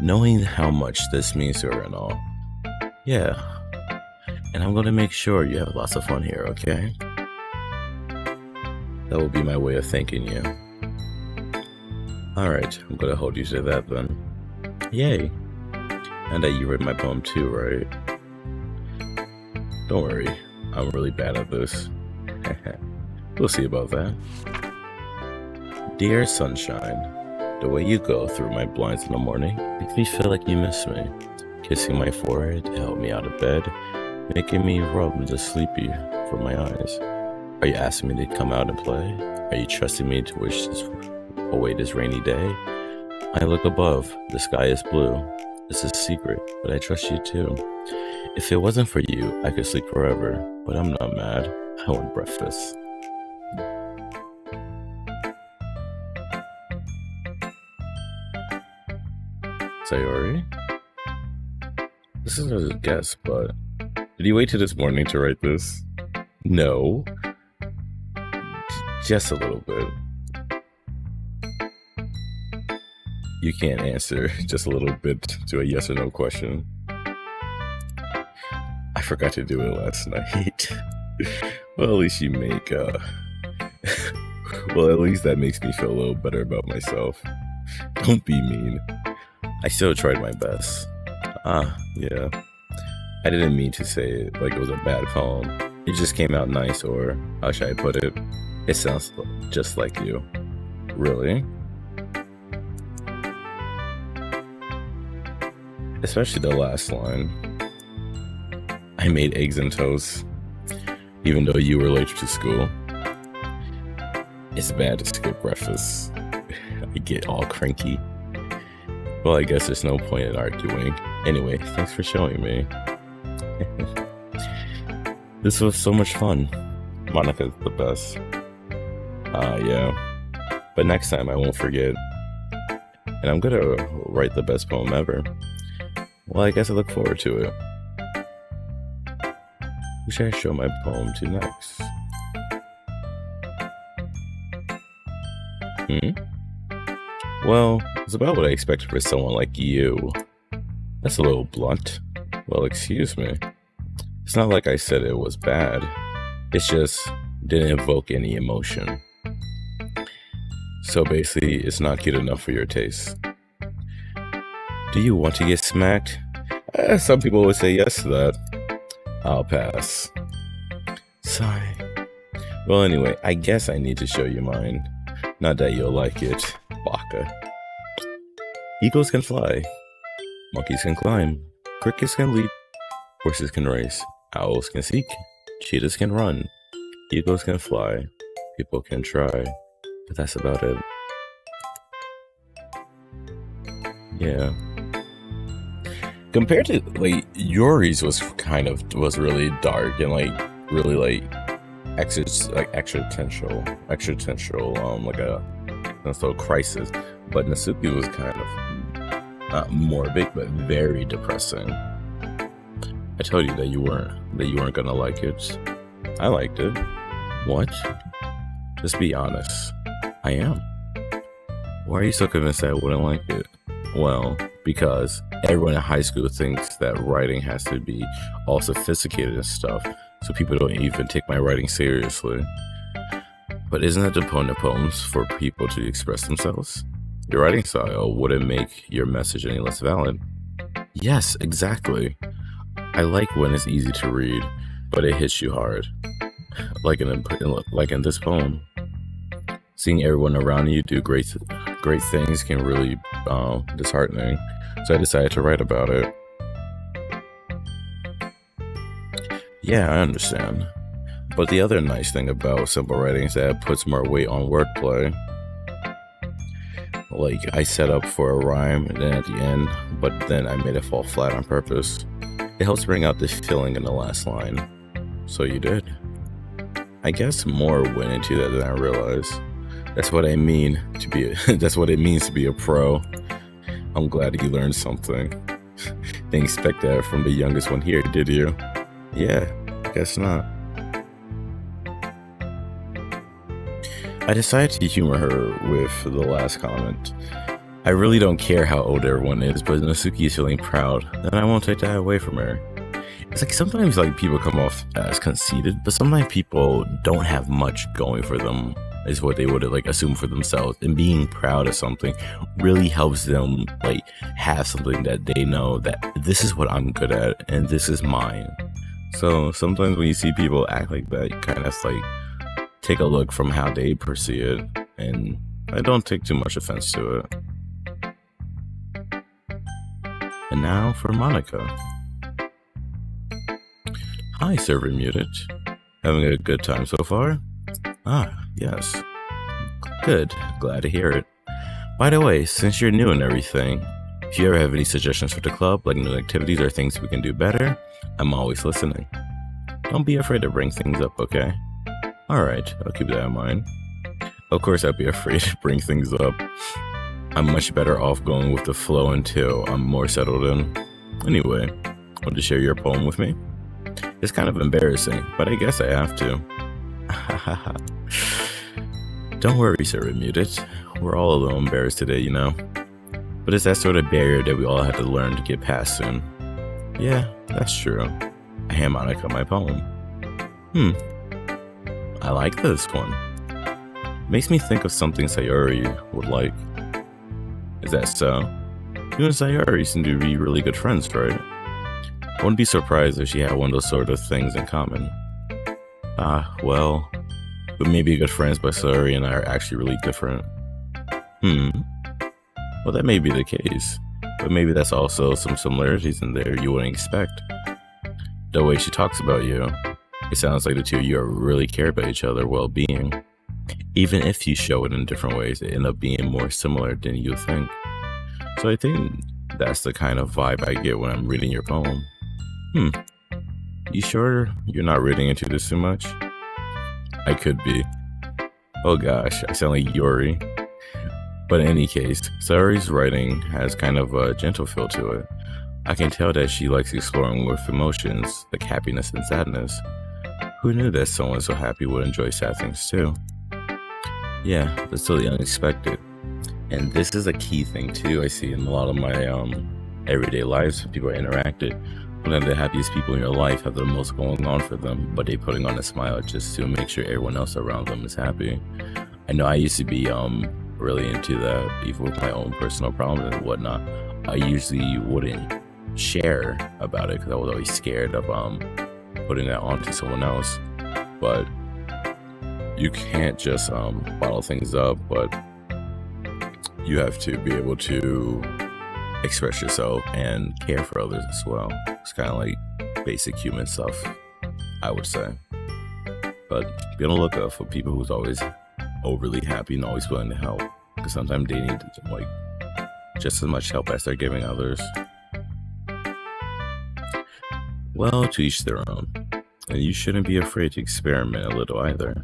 Knowing how much this means to her and all. Yeah. And I'm gonna make sure you have lots of fun here, okay? That will be my way of thanking you. Alright, I'm gonna hold you to that then. Yay! And that you read my poem too, right? Don't worry, I'm really bad at this. We'll see about that. Dear sunshine, the way you go through my blinds in the morning makes me feel like you miss me. Kissing my forehead to help me out of bed, making me rub the sleepy from my eyes. Are you asking me to come out and play? Are you trusting me to wish away this rainy day? I look above, the sky is blue. It's a secret, but I trust you too. If it wasn't for you, I could sleep forever, but I'm not mad. I want breakfast. Sayori? This is a guess, but did you wait till this morning to write this? No. Just a little bit. You can't answer just a little bit to a yes or no question. I forgot to do it last night. Well, at least you make, well, at least that makes me feel a little better about myself. Don't be mean. I still tried my best. Yeah. I didn't mean to say it like it was a bad poem. It just came out nice, or how should I put it? It sounds just like you. Really? Especially the last line. I made eggs and toast, even though you were late to school. It's bad to skip breakfast. I get all cranky. Well, I guess there's no point in arguing. Anyway, thanks for showing me. This was so much fun. Monica's the best. Yeah. But next time I won't forget. And I'm gonna write the best poem ever. Well, I guess I look forward to it. Who should I show my poem to next? Well, it's about what I expected for someone like you. That's a little blunt. Well, excuse me. It's not like I said it was bad. It's just didn't evoke any emotion. So basically, it's not cute enough for your taste. Do you want to get smacked? Some people would say yes to that. I'll pass. Sorry. Well, anyway, I guess I need to show you mine. Not that you'll like it, baka. Eagles can fly. Monkeys can climb. Crickets can leap. Horses can race. Owls can seek. Cheetahs can run. Eagles can fly. People can try. But that's about it. Yeah. Compared to, like, Yuri's was really dark and, like, really, like, existential, like a crisis. But Natsuki was kind of not morbid, but very depressing. I told you that you weren't gonna like it. I liked it. What? Just be honest. I am. Why are you so convinced that I wouldn't like it? Well, because everyone in high school thinks that writing has to be all sophisticated and stuff, so people don't even take my writing seriously. But isn't that the point of poems, for people to express themselves? Your writing style wouldn't make your message any less valid. Yes, exactly. I like when it's easy to read, but it hits you hard. Like in this poem. Seeing everyone around you do great things can really disheartening. So I decided to write about it. Yeah, I understand. But the other nice thing about simple writing is that it puts more weight on wordplay. Like, I set up for a rhyme and then at the end, but then I made it fall flat on purpose. It helps bring out the feeling in the last line. So you did. I guess more went into that than I realized. That's what I mean to be that's what it means to be a pro. I'm glad you learned something. Didn't expect that from the youngest one here, did you? Yeah, guess not. I decided to humor her with the last comment. I really don't care how old everyone is, but Natsuki is feeling proud, and I won't take that away from her. It's like sometimes like people come off as conceited, but sometimes people don't have much going for them, is what they would like assume for themselves. And being proud of something really helps them like have something that they know that this is what I'm good at and this is mine. So sometimes when you see people act like that, you kind of like take a look from how they perceive it, and I don't take too much offense to it. And now for Monica. Hi, Server Muted. Having a good time so far? Ah, yes. Good, glad to hear it. By the way, since you're new and everything, if you ever have any suggestions for the club, like new activities or things we can do better, I'm always listening. Don't be afraid to bring things up, okay? Alright, I'll keep that in mind. Of course I'd be afraid to bring things up. I'm much better off going with the flow until I'm more settled in. Anyway, want to share your poem with me? It's kind of embarrassing, but I guess I have to. Don't worry, Sir Muted. We're all a little embarrassed today, you know? But it's that sort of barrier that we all have to learn to get past soon. Yeah, that's true. I hand Monica my poem. I like this one. Makes me think of something Sayori would like. Is that so? You and Sayori seem to be really good friends, right? I wouldn't be surprised if she had one of those sort of things in common. Well, we may be good friends, but Sayori and I are actually really different. Well, that may be the case, but maybe that's also some similarities in there you wouldn't expect. The way she talks about you, it sounds like the two of you really care about each other's well-being. Even if you show it in different ways, it ends up being more similar than you think. So I think that's the kind of vibe I get when I'm reading your poem. You sure you're not reading into this too much? I could be. Oh gosh, I sound like Yuri. But in any case, Sayori's writing has kind of a gentle feel to it. I can tell that she likes exploring with emotions, like happiness and sadness. Who knew that someone so happy would enjoy sad things too? Yeah, that's totally unexpected. And this is a key thing too I see in a lot of my everyday lives when people are interacted. one of the happiest people in your life have the most going on for them, but they putting on a smile just to make sure everyone else around them is happy. I know I used to be really into that, even with my own personal problems and whatnot. I usually wouldn't share about it because I was always scared of putting that onto someone else. But you can't just bottle things up, but you have to be able to express yourself and care for others as well. It's kind of like basic human stuff, I would say. But be on the lookout for people who's always overly happy and always willing to help, because sometimes they need like just as much help as they're giving others. Well, to each their own, and you shouldn't be afraid to experiment a little either.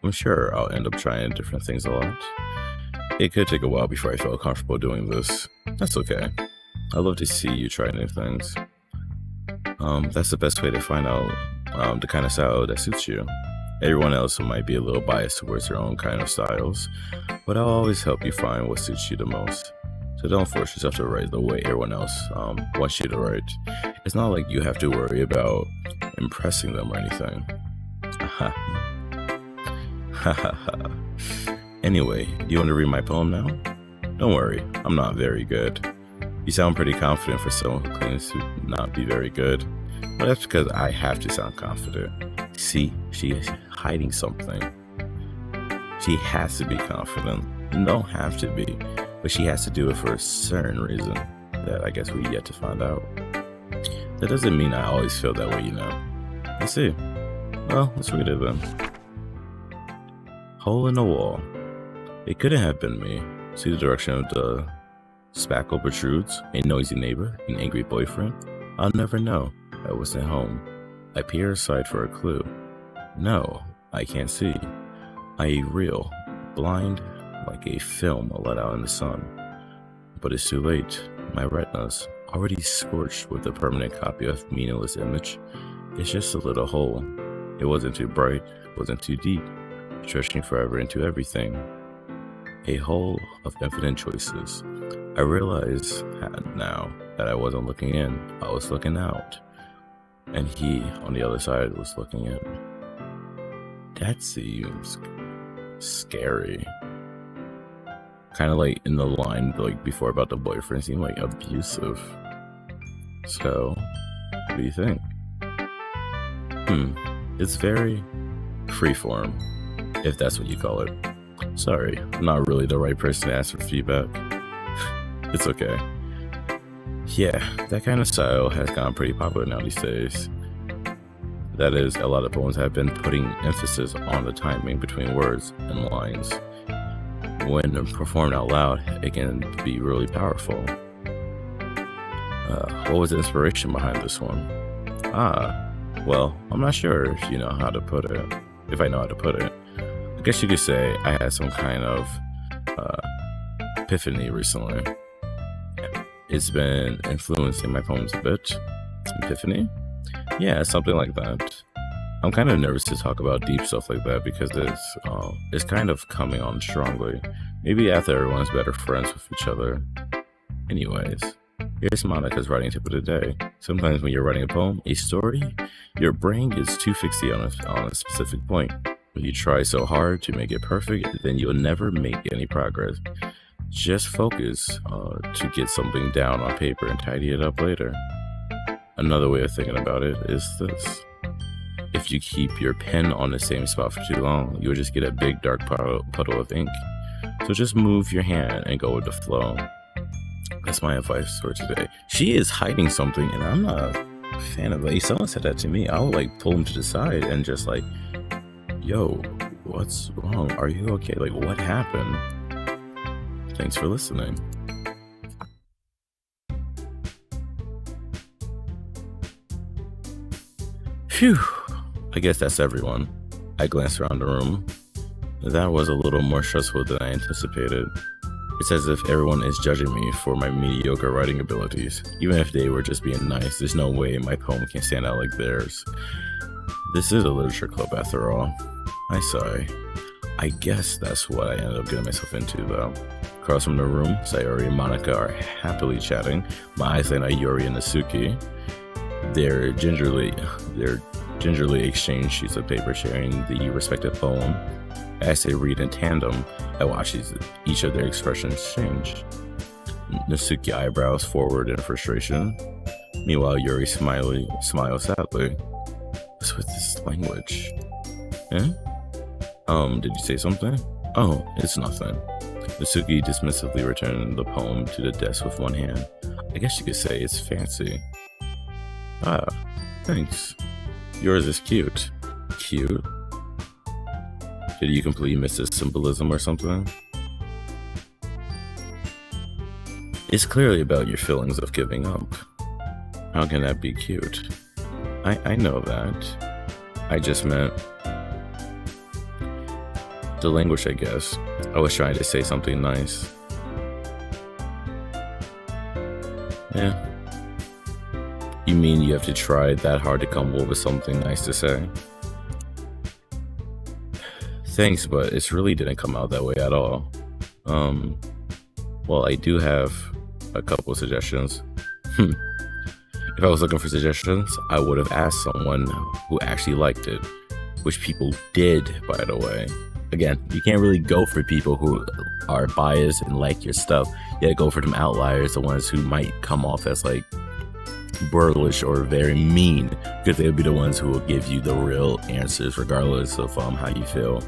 I'm sure I'll end up trying different things a lot. It could take a while before I feel comfortable doing this. That's okay. I love to see you try new things. That's the best way to find out the kind of style that suits you. Everyone else might be a little biased towards their own kind of styles, but I'll always help you find what suits you the most. So don't force yourself to write the way everyone else wants you to write. It's not like you have to worry about impressing them or anything. Anyway, do you want to read my poem now? Don't worry, I'm not very good. You sound pretty confident for someone who claims to not be very good. But that's because I have to sound confident. See, she is hiding something. She has to be confident. You don't have to be, but she has to do it for a certain reason that I guess we yet to find out. That doesn't mean I always feel that way, you know. I see. Well, let's read it then. Hole in the wall. It couldn't have been me. See the direction of the spackle protrudes? A noisy neighbor? An angry boyfriend? I'll never know. I wasn't home. I peer aside for a clue. No, I can't see. I reel, blind like a film let out in the sun. But it's too late. My retina's already scorched with a permanent copy of meaningless image. It's just a little hole. It wasn't too bright, wasn't too deep, stretching forever into everything. A hole of infinite choices. I realize now that I wasn't looking in, I was looking out. And he, on the other side, was looking in. That seems scary. Kind of like in the line like before about the boyfriend seemed like abusive. So, what do you think? It's very freeform, if that's what you call it. Sorry, I'm not really the right person to ask for feedback. It's okay. Yeah, that kind of style has gone pretty popular now these days. That is, a lot of poems have been putting emphasis on the timing between words and lines. When performed out loud, it can be really powerful. What was the inspiration behind this one? Well, I'm not sure if you know how to put it. If I know how to put it. I guess you could say I had some kind of epiphany recently. It's been influencing my poems a bit. Epiphany? Yeah, something like that. I'm kind of nervous to talk about deep stuff like that because it's kind of coming on strongly. Maybe after everyone's better friends with each other. Anyways, here's Monica's writing tip of the day. Sometimes when you're writing a poem, a story, your brain gets too fixated on a specific point. If you try so hard to make it perfect, then you'll never make any progress. Just focus to get something down on paper and tidy it up later. Another way of thinking about it is this. If you keep your pen on the same spot for too long, you'll just get a big dark puddle of ink. So just move your hand and go with the flow. That's my advice for today. She is hiding something and I'm not a fan of it. If someone said that to me, I would like pull him to the side and just like, yo, what's wrong? Are you okay? Like, what happened? Thanks for listening. Phew. I guess that's everyone. I glanced around the room. That was a little more stressful than I anticipated. It's as if everyone is judging me for my mediocre writing abilities. Even if they were just being nice, there's no way my poem can stand out like theirs. This is a literature club after all. I sigh. I guess that's what I ended up getting myself into though. Across from the room, Sayori and Monica are happily chatting. My eyes land on Yuri and Nasuki. They're gingerly exchange sheets of paper sharing the respective poem. As they read in tandem, I watch each of their expressions change. Natsuki eyebrows forward in frustration. Meanwhile, Yuri smiles sadly. What's with this language? Eh? Did you say something? Oh, it's nothing. Natsuki dismissively returned the poem to the desk with one hand. I guess you could say it's fancy. Ah, thanks. Yours is cute. Cute? Did you completely miss the symbolism or something? It's clearly about your feelings of giving up. How can that be cute? I know that. I just meant the language, I guess. I was trying to say something nice. Yeah. You mean you have to try that hard to come up with something nice to say? Thanks, but it really didn't come out that way at all. Well, I do have a couple suggestions. If I was looking for suggestions, I would have asked someone who actually liked it, which people did, by the way. Again, you can't really go for people who are biased and like your stuff. You gotta go for them outliers, the ones who might come off as like burlish or very mean, because they'll be the ones who will give you the real answers regardless of how you feel,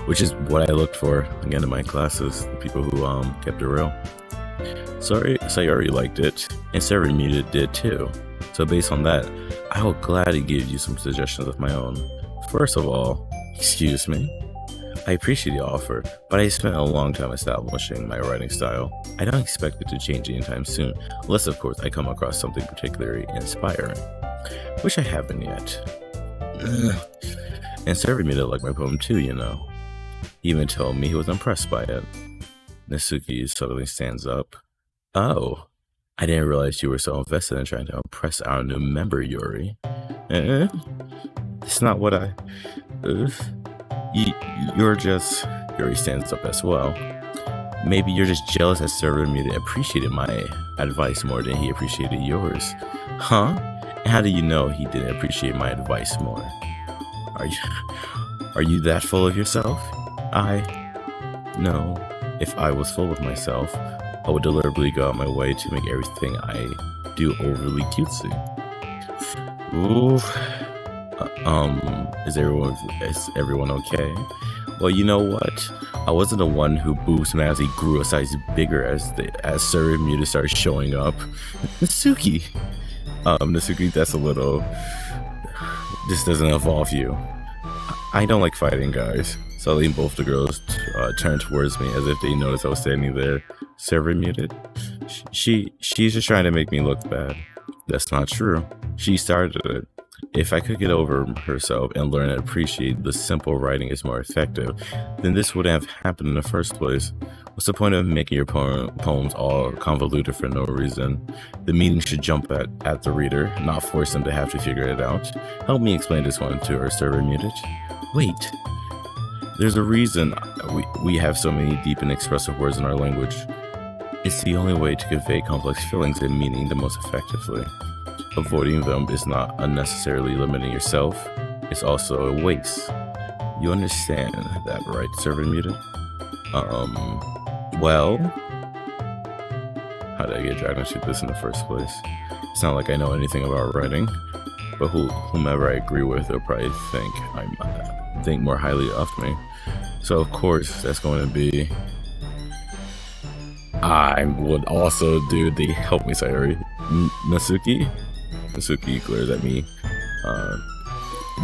which is what I looked for again in my classes, the people who kept it real. Sayori liked it, and Sarah Muted did too. So based on that, I will gladly give you some suggestions of my own. First of all, excuse me. I appreciate the offer, but I spent a long time establishing my writing style. I don't expect it to change anytime soon, unless of course I come across something particularly inspiring, which I haven't yet. And Sarah Muted liked my poem too, you know. He even told me he was impressed by it. Natsuki suddenly stands up. Oh, I didn't realize you were so invested in trying to impress our new member, Yuri. It's not what I... You're just... Yuri stands up as well. Maybe you're just jealous that Server Muted appreciated my advice more than he appreciated yours. Huh? How do you know he didn't appreciate my advice more? Are you that full of yourself? No. If I was full of myself, I would deliberately go out my way to make everything I do overly cutesy. Ooh. Is everyone okay? Well, you know what? I wasn't the one who boobs magically grew a size bigger as Server Muted started showing up. Natsuki! Natsuki, that's a little... This doesn't involve you. I don't like fighting guys. Suddenly both the girls turned towards me as if they noticed I was standing there. Server Muted? She's just trying to make me look bad. That's not true. She started it. If I could get over herself and learn to appreciate the simple writing is more effective, then this wouldn't have happened in the first place. What's the point of making your poems all convoluted for no reason? The meaning should jump at the reader, not force them to have to figure it out. Help me explain this one to her, Server Muted. Wait. There's a reason we have so many deep and expressive words in our language. It's the only way to convey complex feelings and meaning the most effectively. Avoiding them is not unnecessarily limiting yourself, it's also a waste. You understand that, right, Server Muted? Well... How did I get dragged into this in the first place? It's not like I know anything about writing, but whomever I agree with will probably think more highly of me. So of course, that's going to be... I would also do the help me, Sayori. Natsuki? Natsuki glares at me,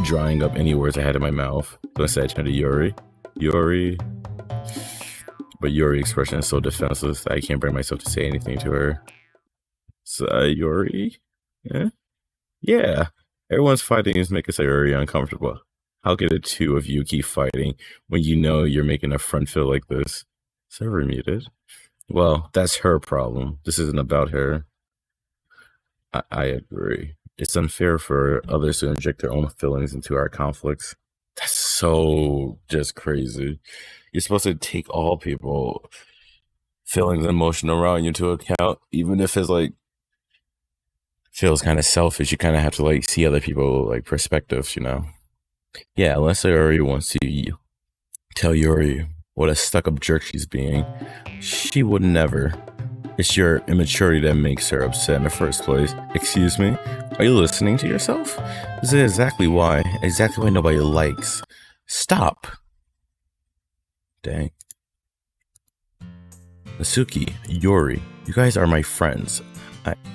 drying up any words I had in my mouth. So instead I turn to Yuri. But Yuri's expression is so defenseless that I can't bring myself to say anything to her. Sayori? Yeah. Everyone's fighting is making Sayori uncomfortable. How could the two of you keep fighting when you know you're making a friend feel like this? Server Muted. Well, that's her problem. This isn't about her. I agree. It's unfair for others to inject their own feelings into our conflicts. That's so just crazy. You're supposed to take all people feelings and emotion around you into account, even if it's like feels kind of selfish. You kind of have to like see other people like perspectives, you know. Yeah, unless Sayori wants to tell Yuri what a stuck-up jerk she's being, she would never. It's your immaturity that makes her upset in the first place. Excuse me? Are you listening to yourself? This is exactly why nobody likes. Stop. Dang. Nasuki, Yuri, you guys are my friends.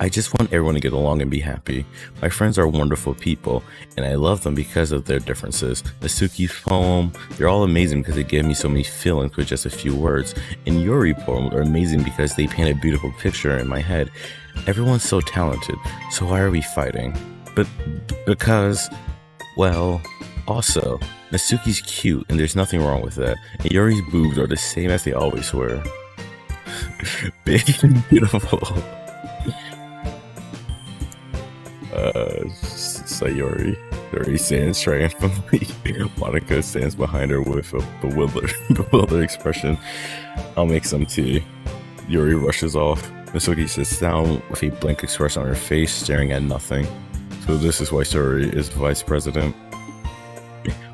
I just want everyone to get along and be happy. My friends are wonderful people, and I love them because of their differences. Nasuki's poem, they're all amazing because they give me so many feelings with just a few words. And Yuri poems are amazing because they paint a beautiful picture in my head. Everyone's so talented, so why are we fighting? Because, well, also, Nasuki's cute, and there's nothing wrong with that. And Yuri's boobs are the same as they always were. Big and beautiful. Sayori stands triumphantly. Monica stands behind her with a bewildered expression. I'll make some tea. Yuri rushes off. Nasuki sits down with a blank expression on her face, staring at nothing. So this is why Sayori is vice president.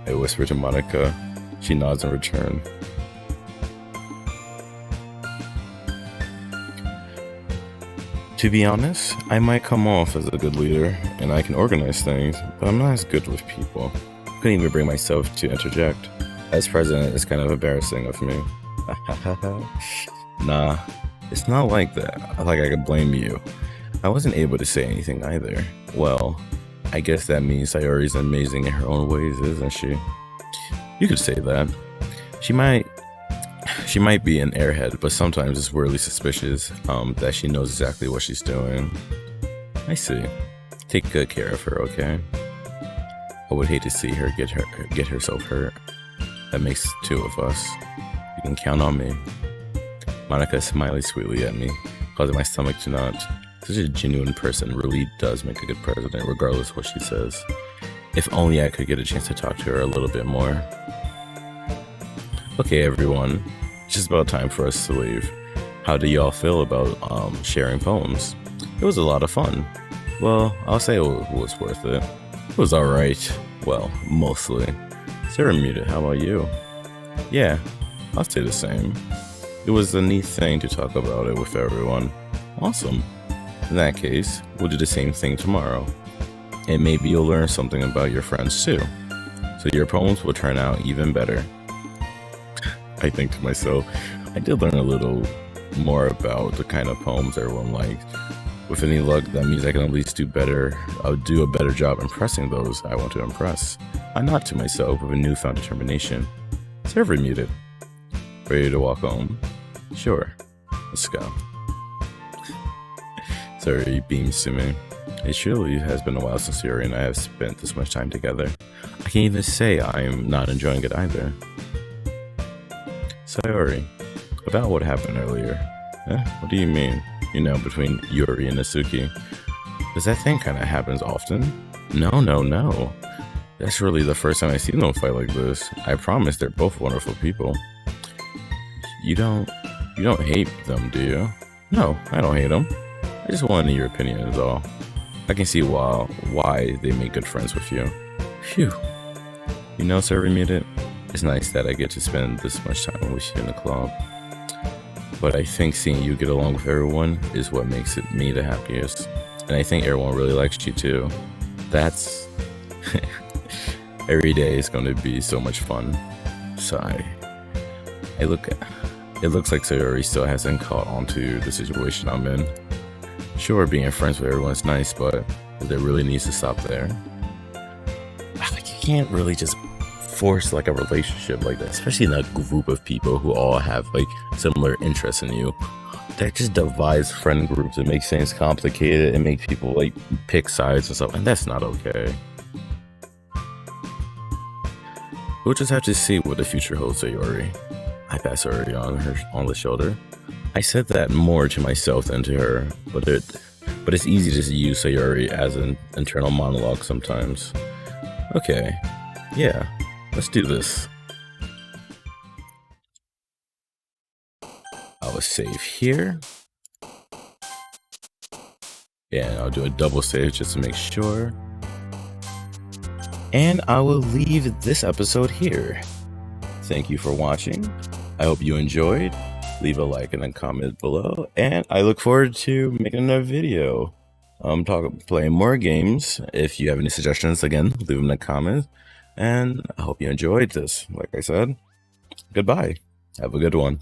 I whisper to Monica. She nods in return. To be honest, I might come off as a good leader, and I can organize things, but I'm not as good with people. I couldn't even bring myself to interject. As president, it's kind of embarrassing of me. Nah, it's not like that. Like I could blame you. I wasn't able to say anything either. Well, I guess that means Sayori's amazing in her own ways, isn't she? You could say that. She might be an airhead, but sometimes it's weirdly suspicious that she knows exactly what she's doing. I see. Take good care of her, okay? I would hate to see her get herself hurt. That makes two of us. You can count on me. Monica smiled sweetly at me, causing my stomach to knot. Such a genuine person really does make a good president, regardless of what she says. If only I could get a chance to talk to her a little bit more. Okay, everyone. It's just about time for us to leave. How do y'all feel about sharing poems? It was a lot of fun. Well, I'll say it was worth it. It was alright. Well, mostly. Sarah muted, how about you? Yeah, I'll say the same. It was a neat thing to talk about it with everyone. Awesome. In that case, we'll do the same thing tomorrow. And maybe you'll learn something about your friends too. So your poems will turn out even better. I think to myself, I did learn a little more about the kind of poems everyone liked. With any luck, that means I can at least do a better job impressing those I want to impress. I nod to myself with a newfound determination. Server muted. Ready to walk home? Sure. Let's go. Sorry, beams to me. It surely has been a while since Yuri and I have spent this much time together. I can't even say I'm not enjoying it either. Sayori, about what happened earlier. What do you mean? You know, between Yuri and Nasuki. Does that thing kind of happens often? No. That's really the first time I've seen them fight like this. I promise they're both wonderful people. You don't hate them, do you? No, I don't hate them. I just wanted your opinion is all. I can see why they make good friends with you. Phew. You know, Sir Remuted, it's nice that I get to spend this much time with you in the club. But I think seeing you get along with everyone is what makes it me the happiest. And I think everyone really likes you too. That's... every day is going to be so much fun. Sigh. It looks like Sayori still hasn't caught on to the situation I'm in. Sure, being friends with everyone's nice, but it really needs to stop there. Like, you can't really just force like a relationship like that, especially in a group of people who all have like similar interests in you. That just divides friend groups. It makes things complicated. It makes people like pick sides and stuff, and that's not okay. We'll just have to see what the future holds, Sayori. I pass Sayori on the shoulder. I said that more to myself than to her, but it's easy to use Sayori as an internal monologue sometimes. Okay, yeah, let's do this. I will save here. Yeah, I'll do a double save just to make sure. And I will leave this episode here. Thank you for watching. I hope you enjoyed. Leave a like and a comment below, and I look forward to making another video. Playing more games. If you have any suggestions, again, leave them in the comments. And I hope you enjoyed this. Like I said, goodbye. Have a good one.